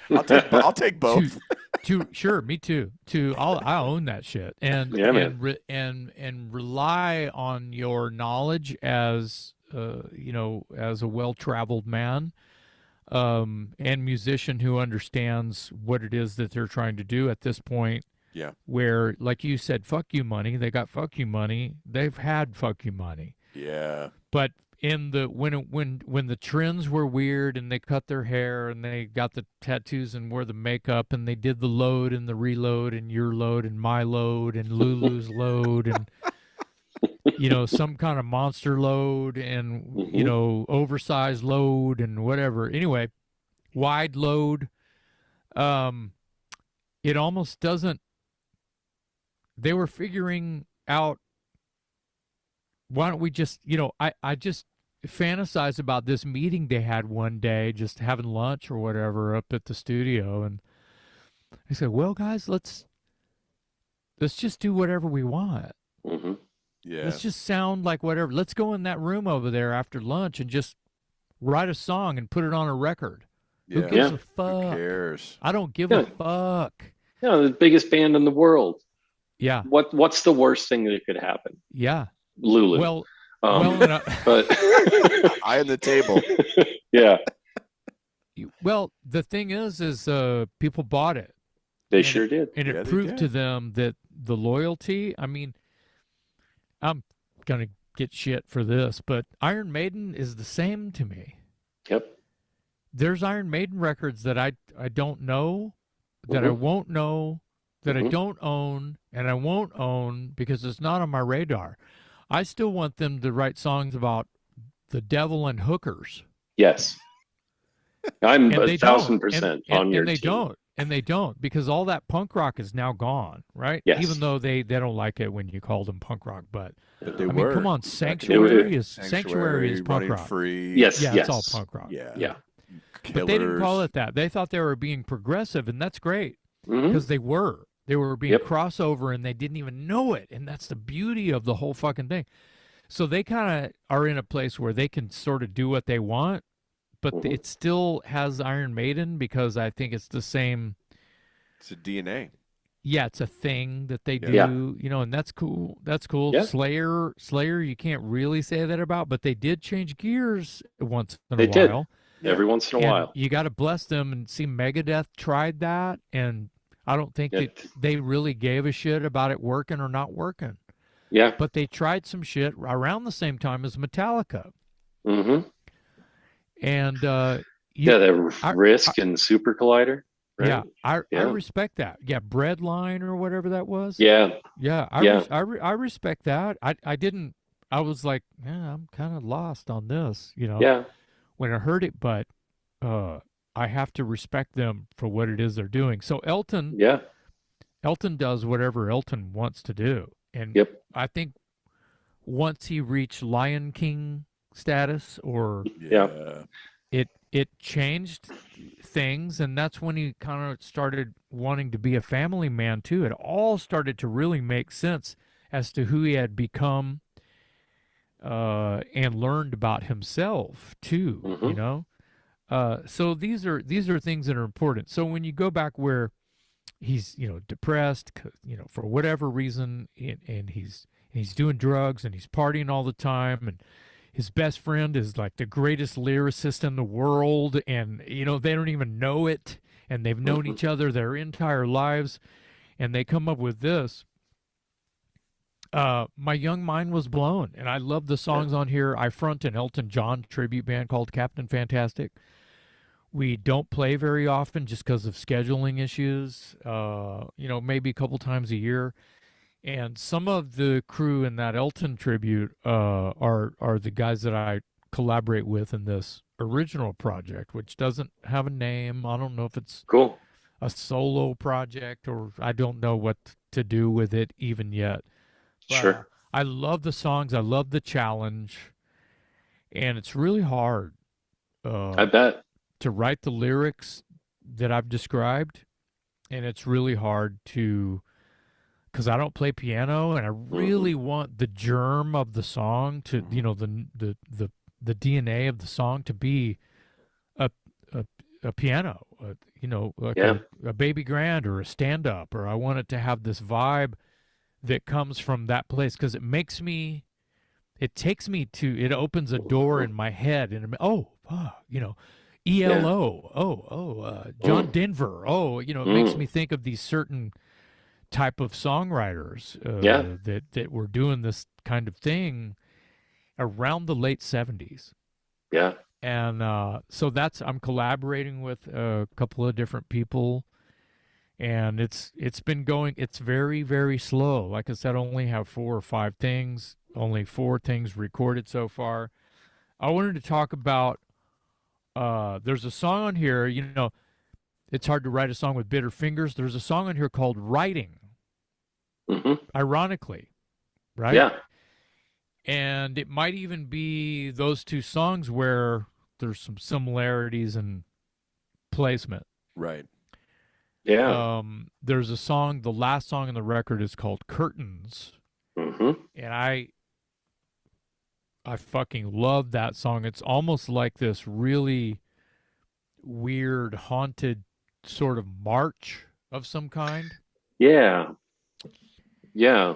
I'll take both. to sure, me too. I own that shit and Yeah, man. and rely on your knowledge as as a well-traveled man and musician who understands what it is that they're trying to do at this point. Yeah. Where, like you said, fuck you money. They got fuck you money. They've had fuck you money. Yeah. But in the when the trends were weird and they cut their hair and they got the tattoos and wore the makeup and they did the load and the reload and your load and my load and Lulu's load and some kind of monster load and oversized load and whatever. Anyway, wide load. It almost doesn't. They were figuring out, why don't we just, I just fantasize about this meeting they had one day, just having lunch or whatever up at the studio. And I said, well, guys, let's just do whatever we want. Mm-hmm. Yeah. Let's just sound like whatever. Let's go in that room over there after lunch and just write a song and put it on a record. Yeah. Who gives a fuck? Who cares? I don't give a fuck. The biggest band in the world. Yeah. What's the worst thing that could happen? Yeah. Lulu. Well, but Eye on the table. Yeah. Well, the thing is people bought it. They sure did. And it proved to them that the loyalty, I mean, I'm going to get shit for this, but Iron Maiden is the same to me. Yep. There's Iron Maiden records that I don't know, that I won't know, that I don't own, and I won't own because it's not on my radar. I still want them to write songs about the devil and hookers. Yes. I'm And 1,000% on your team. And they don't, because all that punk rock is now gone, right? Yes. Even though they don't like it when you call them punk rock, but But they I were. mean, come on, Sanctuary is punk Running rock. Free. Yes. Yeah, yes. it's all punk rock. Yeah. Yeah. But they didn't call it that. They thought they were being progressive, and that's great Mhm. because they were. They were being Yep. crossover, and they didn't even know it, and that's the beauty of the whole fucking thing. So they kind of are in a place where they can sort of do what they want, but it still has Iron Maiden because I think it's the same. It's a DNA. Yeah, it's a thing that they do, Yeah. and that's cool. That's cool. Yeah. Slayer, you can't really say that about, but they did change gears once in They a did. while. Every once in a And while. you got to bless them and see Megadeth tried that, and I don't think Yeah. that they really gave a shit about it working or not working. Yeah. But they tried some shit around the same time as Metallica, Mm-hmm. and The Risk and Super Collider. Right? yeah, I Yeah. respect that. Yeah, Breadline or whatever that was. Yeah. Yeah, Yeah. I respect that. I didn't. I was like, yeah, I'm kind of lost on this, Yeah. when I heard it, but I have to respect them for what it is they're doing. So Elton Yeah. does whatever Elton wants to do, and Yep. I think once he reached Lion King status, or Yeah. it changed things, and that's when he kind of started wanting to be a family man too. It all started to really make sense as to who he had become and learned about himself too. So these are things that are important. So when you go back where he's depressed, for whatever reason, and he's doing drugs and he's partying all the time, and his best friend is like the greatest lyricist in the world, and they don't even know it, and they've known each other their entire lives, and they come up with this. My young mind was blown, and I love the songs on here. I front an Elton John tribute band called Captain Fantastic. We don't play very often just because of scheduling issues, maybe a couple times a year. And some of the crew in that Elton tribute are the guys that I collaborate with in this original project, which doesn't have a name. I don't know if it's Cool. a solo project, or I don't know what to do with it even yet. But Sure. I love the songs. I love the challenge. And it's really hard I bet. to write the lyrics that I've described. And it's really hard because I don't play piano, and I really want the germ of the song to, the DNA of the song to be a piano, like a baby grand or a stand up, or I want it to have this vibe that comes from that place, because it opens a door in my head, and ELO, John Denver, it makes me think of these certain type of songwriters that were doing this kind of thing around the late 70s. Yeah. And so I'm collaborating with a couple of different people, and it's been going. It's very, very slow. Like I said, I only have 4 or 5 things, only 4 things recorded so far. I wanted to talk about, there's a song on here, it's hard to write a song with bitter fingers. There's a song on here called Writing, ironically, right? Yeah. And it might even be those 2 songs where there's some similarities in placement. Right. Yeah. There's a song, the last song on the record is called Curtains. And I fucking love that song. It's almost like this really weird, haunted sort of march of some kind. Yeah. Yeah.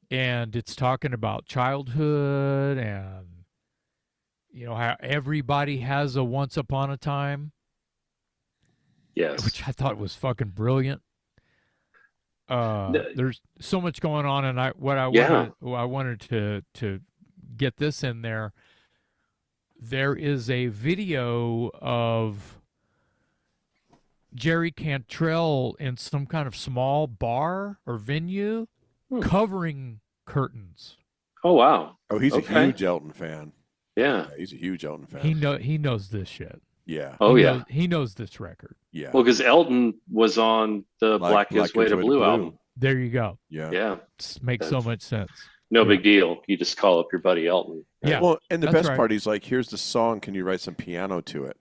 And it's talking about childhood and, how everybody has a once upon a time. Yes. Which I thought was fucking brilliant. There's so much going on, and I wanted to get this in there. There is a video of Jerry Cantrell in some kind of small bar or venue covering Curtains. Oh, wow. Oh, he's a huge Elton fan. Yeah. He's a huge Elton fan. He knows this shit. Yeah. Oh, He knows this record. Yeah. Well, because Elton was on the Black His Way to Blue album. There you go. Yeah. Yeah. Makes so much sense. No big deal. You just call up your buddy Elton. Yeah. Well, and the best right. part is like, here's the song. Can you write some piano to it?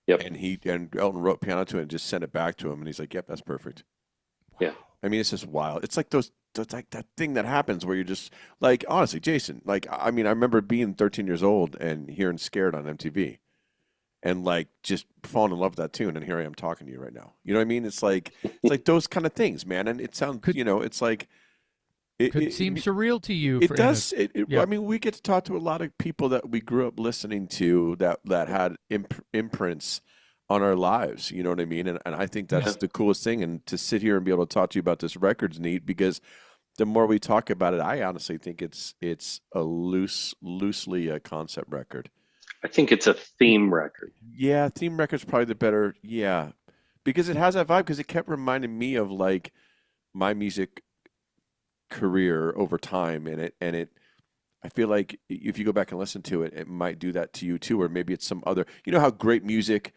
Yep. And Elton wrote piano to it and just sent it back to him, and he's like, "Yep, that's perfect." Yeah. I mean, it's just wild. It's like like that thing that happens where you're just like, honestly, Jason. Like, I mean, I remember being 13 years old and hearing "Scared" on MTV, and like just falling in love with that tune. And here I am talking to you right now. You know what I mean? It's like those kind of things, man. And it sounds, it's like. It seems surreal to you. It does. I mean, we get to talk to a lot of people that we grew up listening to that had imprints on our lives. You know what I mean? And I think that's the coolest thing. And to sit here and be able to talk to you about this record's neat, because the more we talk about it, I honestly think it's a loosely a concept record. I think it's a theme record. Yeah, theme record's probably the better. Yeah, because it has that vibe. Because it kept reminding me of like my music career over time, and it I feel like if you go back and listen to it, it might do that to you too, or maybe it's some other, how great music,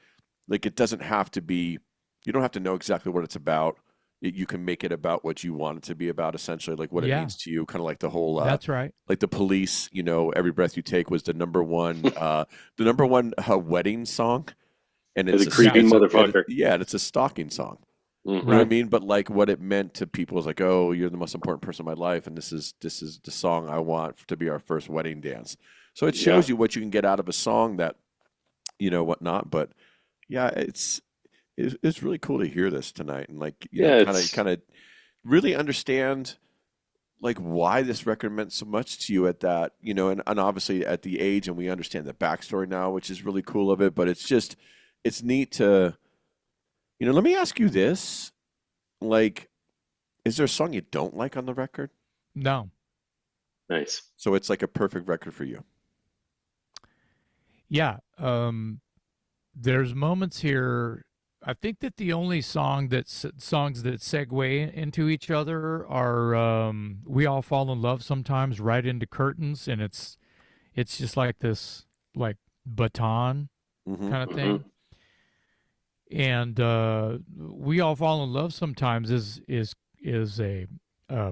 like it doesn't have to be, you don't have to know exactly what it's about. You can make it about what you want it to be about, essentially, like what it means to you, kind of like the whole that's right, like the Police, Every Breath You Take was the number one wedding song, and it's a creepy motherfucker. And it's a stalking song. Mm-hmm. You know what I mean? But like what it meant to people was like, oh, you're the most important person in my life, and this is the song I want to be our first wedding dance. So it shows you what you can get out of a song that, whatnot. But yeah, it's really cool to hear this tonight, and like kind of really understand like why this record meant so much to you at that, and obviously at the age, and we understand the backstory now, which is really cool of it, but it's neat to, let me ask you this, like, is there a song you don't like on the record? No. Nice. So it's like a perfect record for you. Yeah. There's moments here. I think that the only songs that segue into each other are "We All Fall in Love Sometimes," right into "Curtains," and it's just like this like baton kind of thing. And "We All Fall in Love Sometimes" is a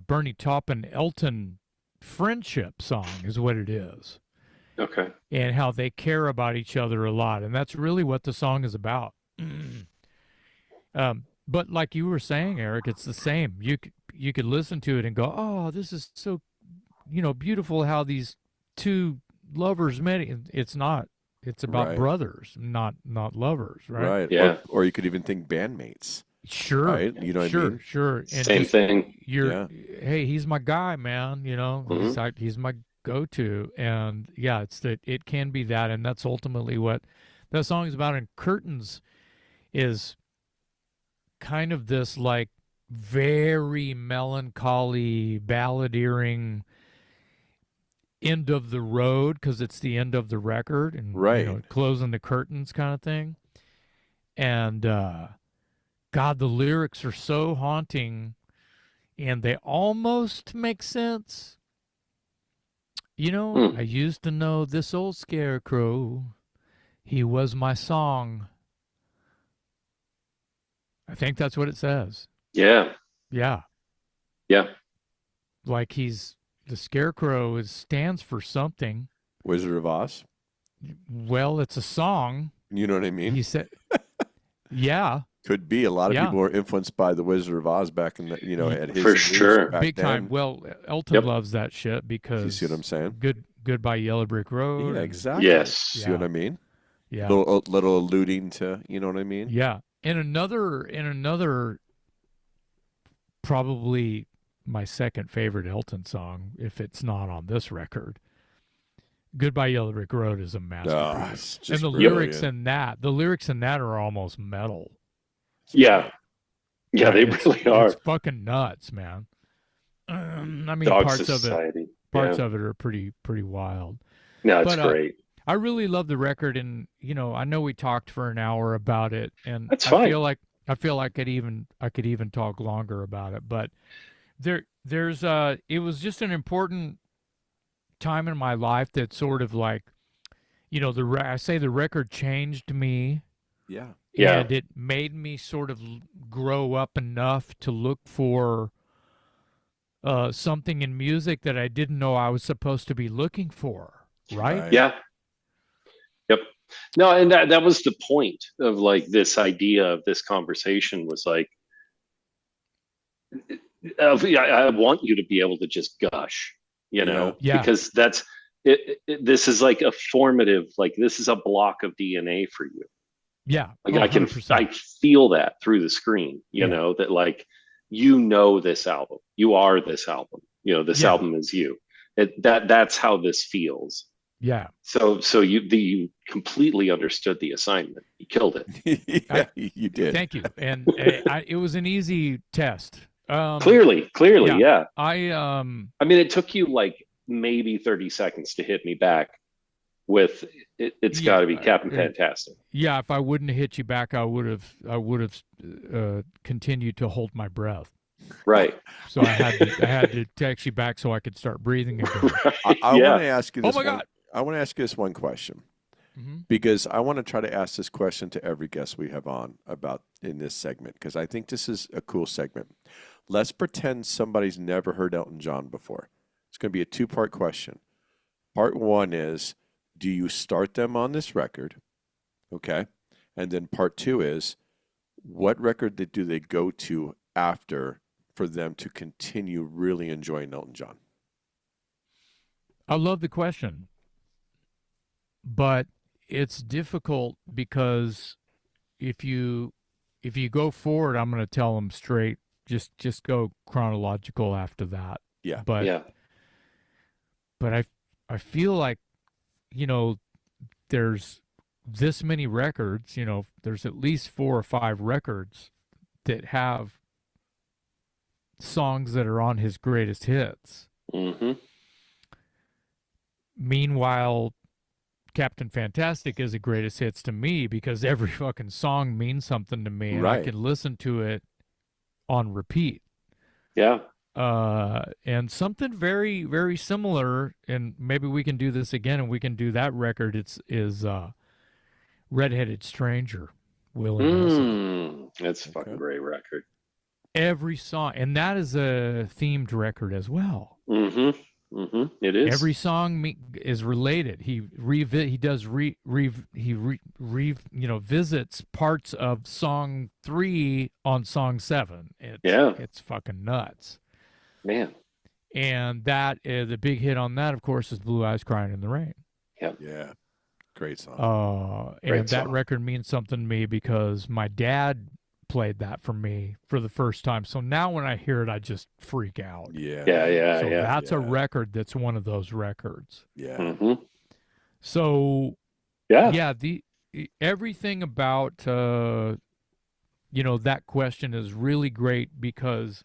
Bernie Taupin Elton friendship song, is what it is. Okay. And how they care about each other a lot, and that's really what the song is about. But like you were saying, Eric, it's the same. You could listen to it and go, "Oh, this is so, beautiful how these two lovers met." It's not. It's about brothers, not lovers, right? Right. Yeah. Or you could even think bandmates. Sure. Right. You know what I mean? Sure. And Same thing. Hey, he's my guy, man. He's my go-to, and yeah, it can be that, and that's ultimately what that song is about. And "Curtains" is kind of this like very melancholy, balladeering end of the road, because it's the end of the record, and closing the curtains kind of thing. And God, the lyrics are so haunting, and they almost make sense. I used to know this old scarecrow. He was my song. I think that's what it says. Yeah. Yeah. Yeah. Like the scarecrow stands for something. Wizard of Oz. Well, it's a song. You know what I mean? He said, yeah. Could be. A lot of people were influenced by the Wizard of Oz back in the, at his for sure, big time. Well, Elton loves that shit because you see what I'm saying? Goodbye Yellow Brick Road. Yeah, exactly. Yes. See what I mean? Yeah. Little alluding to, you know what I mean? Yeah. And another, probably my second favorite Elton song, if it's not on this record, "Goodbye Yellow Brick Road" is a masterpiece. And the lyrics in that are almost metal. Yeah. Yeah, they really are. It's fucking nuts, man. I mean, Dog parts Society. of it are pretty wild. No, it's great. I really love the record, and I know we talked for an hour about it, and that's fine. I feel like I could even talk longer about it, but there's it was just an important time in my life that sort of like, I say the record changed me. Yeah. Yeah. And it made me sort of grow up enough to look for something in music that I didn't know I was supposed to be looking for. Right? Yeah. Yep. No, and that was the point of like this idea of this conversation was like, I want you to be able to just gush, because that's it. This is like a formative, like this is a block of DNA for you. Yeah. Like I feel that through the screen, that like, this album, you are this album, this album is you. That's how this feels. Yeah. So you completely understood the assignment. You killed it. You did. Thank you. And it was an easy test. Clearly, yeah. I mean, it took you like maybe 30 seconds to hit me back with it's got to be Captain Fantastic. Yeah, if I wouldn't have hit you back, I would have continued to hold my breath. Right. So I had to text you back so I could start breathing again. Right. I want to ask you this. Oh my God. I want to ask you this one question, because I want to try to ask this question to every guest we have on about in this segment, because I think this is a cool segment. Let's pretend somebody's never heard Elton John before. It's going to be a two-part question. Part one is, do you start them on this record? Okay. And then part two is, what record do they go to after for them to continue really enjoying Elton John? I love the question, but it's difficult because if you go forward, I'm going to tell them straight, just go chronological after that. Yeah. But Yeah. but I feel like, you know, there's this many records, you know, there's at least 4 or 5 records that have songs that are on his greatest hits. Mm-hmm. Meanwhile, Captain Fantastic is the greatest hits to me because every fucking song means something to me, and I Right. can listen to it on repeat. Yeah. And something very, very similar, and maybe we can do this again, and we can do that record. Is Redheaded Stranger, Willie Nelson. That's a fucking great record. Every song, and that is a themed record as well. Mm-hmm. Mm-hmm. It is. Every song is related. He visits parts of song 3 on song 7. It's fucking nuts, man. And that the big hit on that, of course, is Blue Eyes Crying in the Rain. Yeah, great song. And that record means something to me because my dad played that for me for the first time. So now when I hear it, I just freak out. Yeah. So that's a record that's one of those records. Yeah. Mm-hmm. So everything about that question is really great because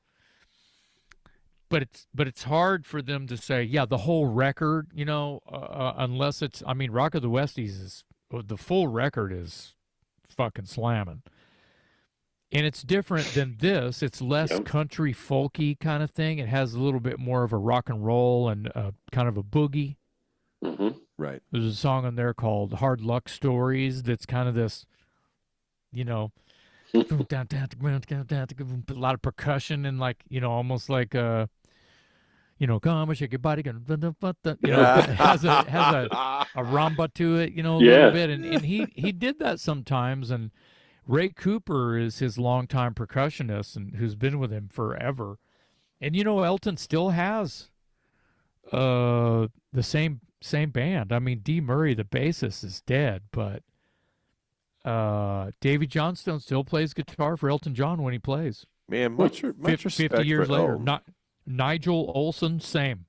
but it's hard for them to say, the whole record, unless it's, I mean, Rock of the Westies is, the full record is fucking slamming. And it's different than this. It's less country folky kind of thing. It has a little bit more of a rock and roll and kind of a boogie. Mm-hmm. Right. There's a song on there called Hard Luck Stories that's kind of this, a lot of percussion and almost like come and shake your body, it has a rumba to it, a little bit, and he did that sometimes. And Ray Cooper is his longtime percussionist and who's been with him forever. And Elton still has the same band. I mean, Dee Murray, the bassist, is dead, but Davy Johnstone still plays guitar for Elton John when he plays. Man, much 50 years later. Nigel Olsson, same.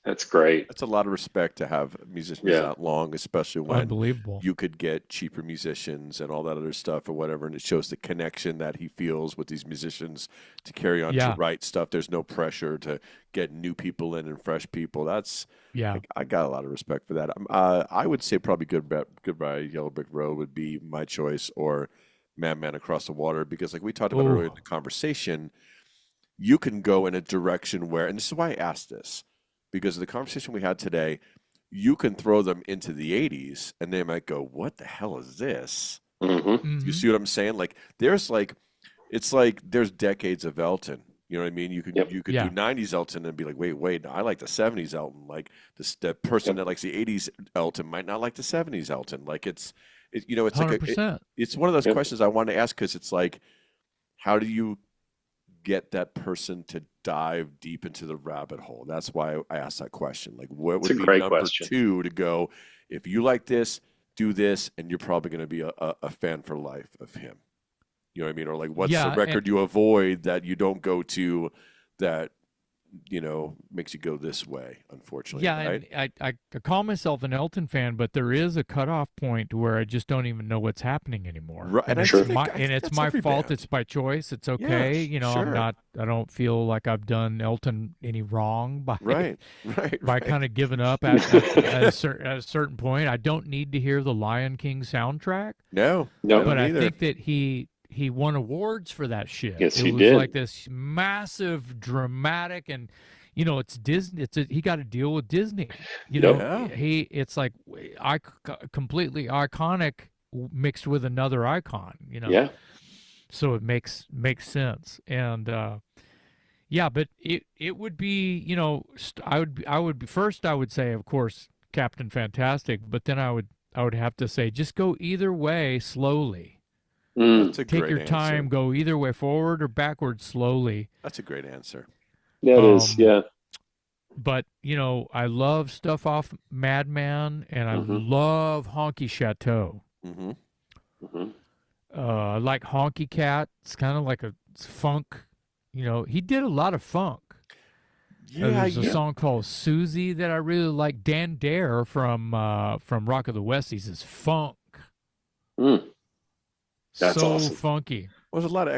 That's great. That's a lot of respect to have musicians that long, especially when Unbelievable. You could get cheaper musicians and all that other stuff or whatever, and it shows the connection that he feels with these musicians to carry on to write stuff. There's no pressure to get new people in and fresh people. That's I got a lot of respect for that. I would say probably Goodbye Yellow Brick Road would be my choice, or Man Across the Water, because like we talked about earlier in the conversation, you can go in a direction where, and this is why I asked this, because of the conversation we had today, you can throw them into the 80s and they might go, what the hell is this? Mm-hmm. Mm-hmm. You see what I'm saying? Like there's there's decades of Elton. You know what I mean? You could do 90s Elton and be like, wait, I like the 70s Elton. Like the person that likes the 80s Elton might not like the 70s Elton. Like it's 100%. like it's one of those questions I want to ask, because it's like, how do you get that person to dive deep into the rabbit hole? That's why I asked that question. Like, what would be number 2 to go, if you like this, do this, and you're probably going to be a fan for life of him. You know what I mean? Or like, what's the record you avoid that you don't go to that, makes you go this way, unfortunately. Yeah, right? and I call myself an Elton fan, but there is a cutoff point where I just don't even know what's happening anymore. Right. And it's my fault. It's by choice. It's okay. Yeah, I don't feel like I've done Elton any wrong by kind of giving up at a certain point. I don't need to hear the Lion King soundtrack. No, but I think that he won awards for that shit. Yes, he did. It was like this massive, dramatic, and it's Disney. He got to deal with Disney. It's like completely iconic mixed with another icon. So it makes sense. And but it would be I would say, of course, Captain Fantastic, but then I would have to say just go either way slowly. Take your time, go either way, forward or backwards slowly. That's a great answer. Yeah, it is, yeah. But, I love stuff off Madman, and I love Honky Chateau. Mm-hmm. Mm-hmm. I like Honky Cat. It's kind of like a funk. He did a lot of funk. There's a song called Susie that I really like. Dan Dare from Rock of the West, he says funk. That's so awesome. Funky. Well, there's a lot of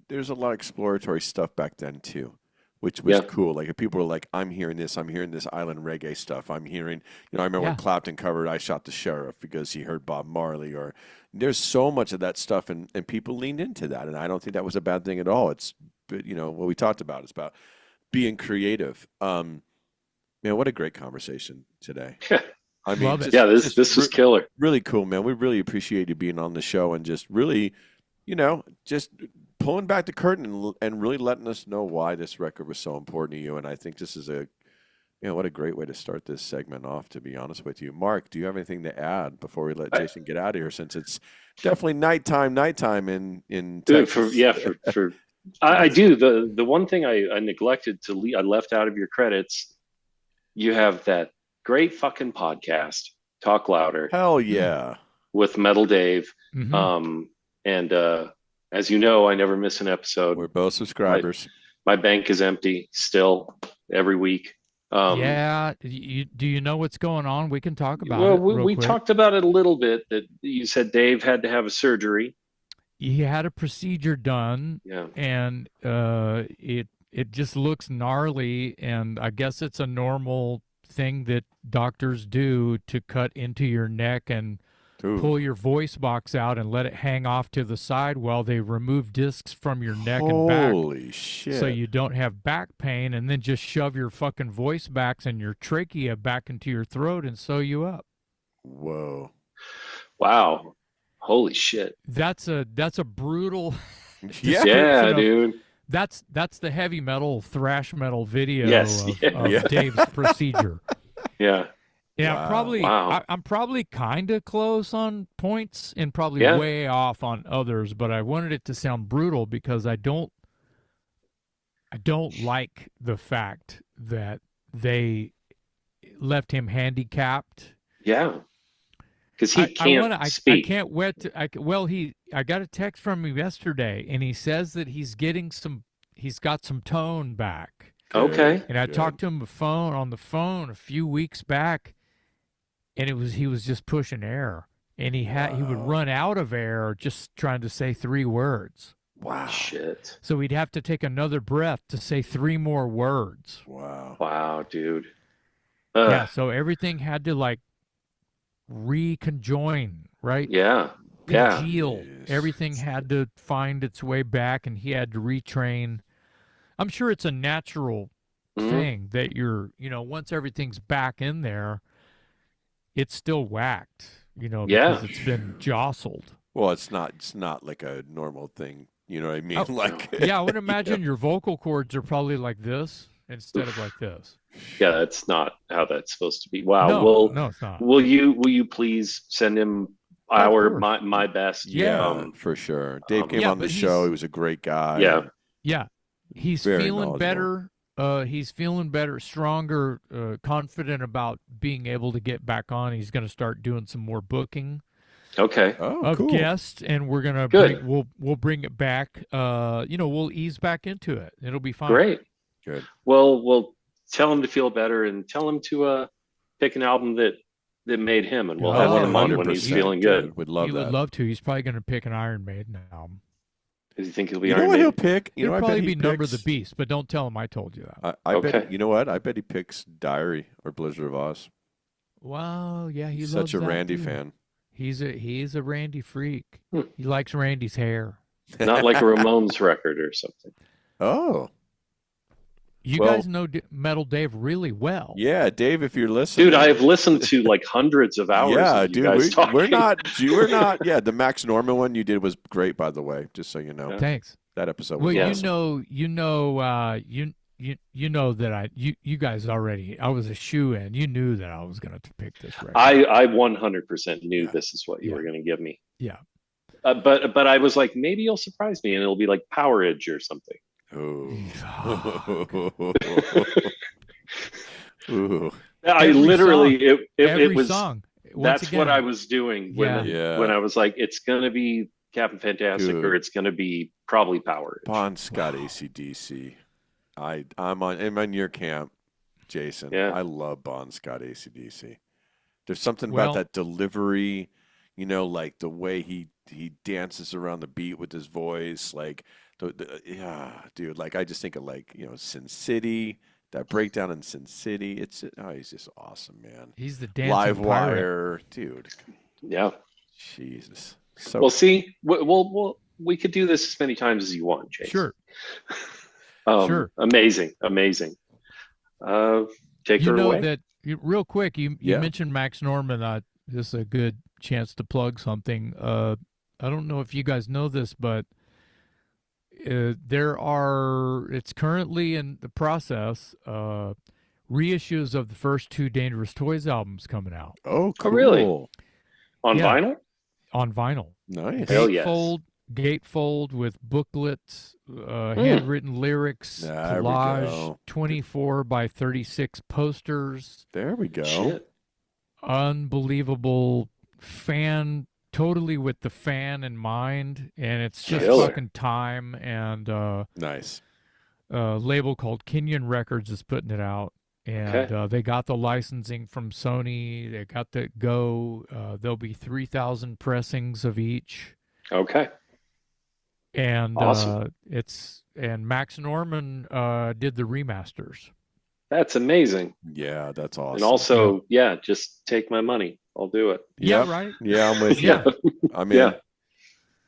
there's a lot of exploratory stuff back then too, which was cool. Like if people were like, I'm hearing this island reggae stuff. I'm hearing, I remember when Clapton covered I Shot the Sheriff because he heard Bob Marley, or there's so much of that stuff and people leaned into that. And I don't think that was a bad thing at all. It's, what we talked about is about being creative. Man, what a great conversation today. I mean, Love it. This was killer. Really cool, man. We really appreciate you being on the show and just really, just pulling back the curtain and really letting us know why this record was so important to you. And I think this is what a great way to start this segment off, to be honest with you. Mark, do you have anything to add before we let Jason get out of here, since it's definitely nighttime in Texas? I do. The one thing I neglected I left out of your credits, you have that great fucking podcast, Talk Louder. Hell yeah. With Metal Dave. Mm-hmm. And as you know, I never miss an episode. We're both subscribers. My bank is empty still every week. Do you know what's going on? We can talk about it. Well, we talked about it a little bit, that you said Dave had to have a surgery. He had a procedure done. Yeah. And it just looks gnarly, and I guess it's a normal thing that doctors do to cut into your neck and pull your voice box out and let it hang off to the side while they remove discs from your neck and back. Holy shit. So you don't have back pain, and then just shove your fucking voice box and your trachea back into your throat and sew you up. Whoa. Wow. Holy shit. That's a brutal Yeah, dude. That's the heavy metal, thrash metal video of Dave's procedure. Yeah. Yeah, wow. I'm probably kind of close on points and probably way off on others, but I wanted it to sound brutal because I don't like the fact that they left him handicapped. Yeah. Because he can't speak. I can't wait to. I got a text from him yesterday, and he says that he's got some tone back. Okay. And I talked to him on the phone a few weeks back, and he was just pushing air, and he would run out of air just trying to say 3 words. Wow. Shit. So he'd have to take another breath to say 3 more words. Wow. Wow, dude. Yeah. So everything had to reconjoin, right? Yeah. Congeal. Yes. Everything had to find its way back, and he had to retrain. I'm sure it's a natural thing that once everything's back in there, it's still whacked, because it's been jostled. Well, it's not like a normal thing. You know what I mean? I would imagine your vocal cords are probably like this instead of like this. Yeah, that's not how that's supposed to be. Wow. No, it's not. Will you please send him my best? Yeah, for sure. Dave came on the show. He was a great guy. Yeah. Yeah. He's feeling better. He's feeling better, stronger, confident about being able to get back on. He's going to start doing some more booking. Okay. Of cool. Guests, and we're gonna we'll bring it back. We'll ease back into it. It'll be fine. Great. Good. Well, we'll tell him to feel better and tell him to pick an album that made him, and we'll have him on when he's feeling good. Would love he that. would love to. He's probably gonna pick an Iron Maiden album. Does he think he'll be Iron Maiden? Maiden? He'll pick. It'll probably be Number the Beast, but don't tell him I told you that. I bet. You know what? I bet he picks Diary or Blizzard of Oz. Wow. Yeah, he's such a Randy fan. He's a Randy freak. He likes Randy's hair. Not like a Ramones record or something. Oh. You guys know Metal Dave really well. Yeah, Dave, if you're listening. Dude, I've listened to hundreds of hours of you guys talking. We're not. Yeah, the Max Norman one you did was great, by the way, just so you know. Yeah. Thanks. That episode was awesome. You know that you guys already, I was a shoo-in. You knew that I was going to pick this record. I 100% knew this is what you were going to give me. Yeah. But I was like, maybe you'll surprise me and it'll be like Powerage or something. Oh. I literally, song. it was, song. That's what I was doing when I was like, it's going to be Captain Fantastic or it's going to be probably Powerage. Bon Scott AC/DC. I'm in your camp, Jason. Yeah. I love Bon Scott AC/DC. There's something Well- about that delivery, like the way he dances around the beat with his voice, like yeah, dude. Like I just think of Sin City, that breakdown in Sin City. He's just awesome, man. He's the dancing Live pirate. Wire, dude. Yeah. Jesus. So Well, see, we could do this as many times as you want, Jason. Sure. Sure. Amazing. Take her away. That real quick. You Yeah. mentioned Max Norman. This is a good chance to plug something. I don't know if you guys know this, but it's currently in the process. Reissues of the first 2 Dangerous Toys albums coming out oh, cool. really? On Yeah. vinyl? on vinyl. Nice. Hell yes. Gatefold with booklets, handwritten lyrics, There we collage, go. 24 by 36 posters, There we go. Shit. unbelievable totally with the fan in mind, and it's just Killer. fucking time. And Nice. a label called Kenyon Records is putting it out, and Okay. they got the licensing from Sony. They got the go. There'll be 3,000 pressings of each. Okay. And Awesome. and Max Norman did the remasters. That's amazing. Yeah, that's awesome. And also, yeah, just take my money. I'll do it. Yeah, Yep. right. Yeah, I'm with you. Yeah. I'm in. Yeah.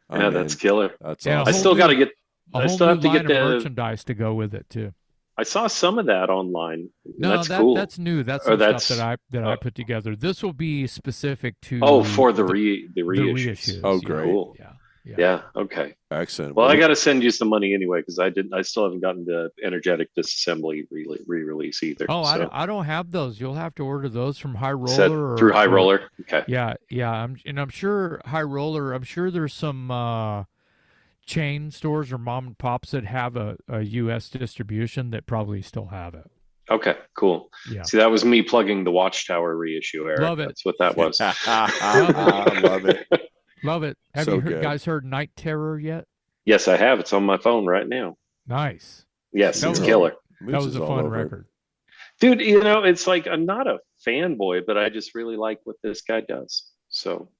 I'm Yeah, in. that's killer. That's Yeah, I awesome. whole still new- got to get. A I whole still new have to line get of the. merchandise to go with it too. I saw some of that online. No, That's cool. that's new. That's Or some stuff that's- I put together. This will be specific to for the reissues. reissues. Oh, yeah. great. Cool. Yeah. Yeah. Okay. Excellent. Well, I got to send you some money anyway because I still haven't gotten the Energetic Disassembly re-release either. Oh, so. I don't have those. You'll have to order those from High Roller. Set through High Roller. Okay. Yeah. I'm sure High Roller. I'm sure there's some chain stores or mom and pops that have a U.S. distribution that probably still have it. Okay. Cool. Yeah. See, that was me plugging the Watchtower reissue, Eric. Love it. That's what that was. I love it. Love it. Have So you good. guys heard Night Terror yet? Yes, I have. It's on my phone right now. Nice. Yes, That it's was- killer. That Moose was is a all fun over it. record. Dude, it's like I'm not a fanboy, but I just really like what this guy does. So,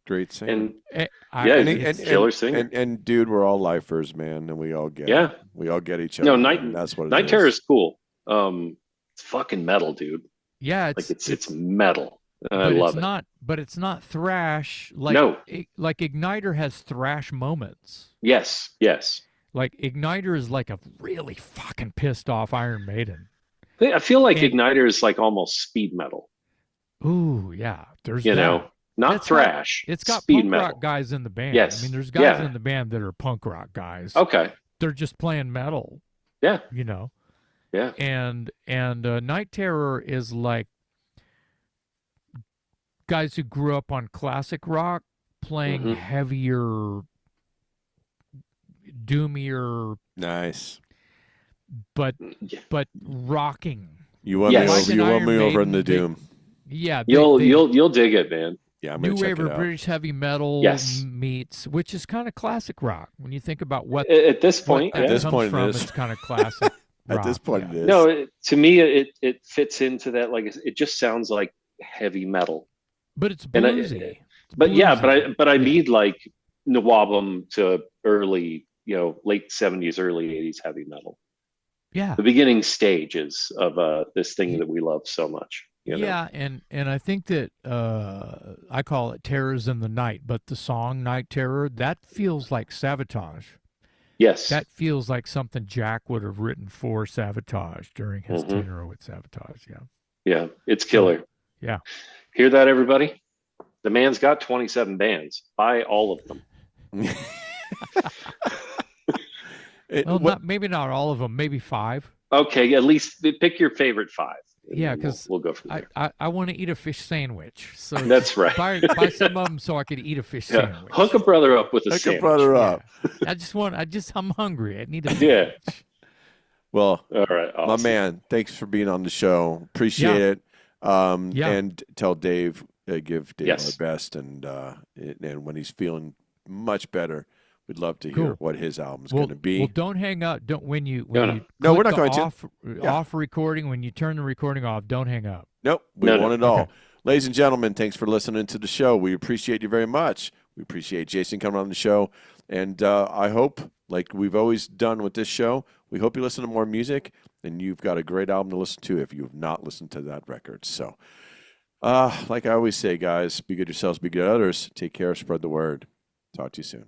Great singer. and Yeah, he's a killer singer. And dude, we're all lifers, man, and we all get Yeah. it. We all get each other. No, man. That's what it Night is. Terror is cool. It's fucking metal, dude. yeah, Like it's metal. And I but love it's it. not. But it's not thrash. Like No. like Igniter has thrash moments. Yes. Like Igniter is like a really fucking pissed off Iron Maiden. I feel like And- Igniter is like almost speed metal. Ooh, yeah. There's You that. know, not It's got- thrash. It's got speed punk metal. rock guys in the band. Yes. I mean, there's guys Yeah. in the band that are punk rock guys. Okay. They're just playing metal. Yeah. You know. Yeah. And Night Terror is like guys who grew up on classic rock playing Mhm. heavier, doomier, Nice. but Yeah. rocking. You want Yes. me Like over? an You want Iron me over in Maiden, the they- doom? Yeah, You'll dig it, man. Yeah, I'm new gonna check wave it of out. British heavy metal Yes. meets, which is kind of classic rock when you think about what At this point, what that At this comes point it from. is. It's kind of classic. At this rock, point, yeah. it is. No, to me, it fits into that. Like it just sounds like heavy metal. But it's And bluesy. It's But yeah, bluesy. but I Yeah. need like Nawabum to early, late 70s, early 80s heavy metal. Yeah. The beginning stages of this thing that we love so much. You know? Yeah, and I think that I call it Terrors in the Night, but the song Night Terror, that feels like Sabotage. Yes. That feels like something Jack would have written for Sabotage during his Mhm. tenure with Sabotage. Yeah. Yeah, it's killer. Yeah. Hear that, everybody? The man's got 27 bands. Buy all of them. Well, maybe not all of them, maybe 5. Okay, at least pick your favorite 5. and Yeah, then 'cause we'll go from there. I want to eat a fish sandwich. So That's right. buy some of them so I could eat a fish Yeah. sandwich. Hook a brother up with a Hook a sandwich. brother Yeah. up. I'm hungry. I need a Yeah. sandwich. Well, All right, awesome. my man, thanks for being on the show. Appreciate it. Yeah. And tell Dave, give Dave Yes. our best, and when he's feeling much better, We'd love to hear Cool. what his album's Well, going to be. well, don't hang up. Don't when you No, when you No, we're click not the going to. off recording, when you turn the recording off, don't hang up. Nope, we No, want no. it all. Okay. Ladies and gentlemen, thanks for listening to the show. We appreciate you very much. We appreciate Jason coming on the show. And I hope, like we've always done with this show, we hope you listen to more music, and you've got a great album to listen to if you have not listened to that record. So, like I always say, guys, be good yourselves, be good others. Take care, spread the word. Talk to you soon.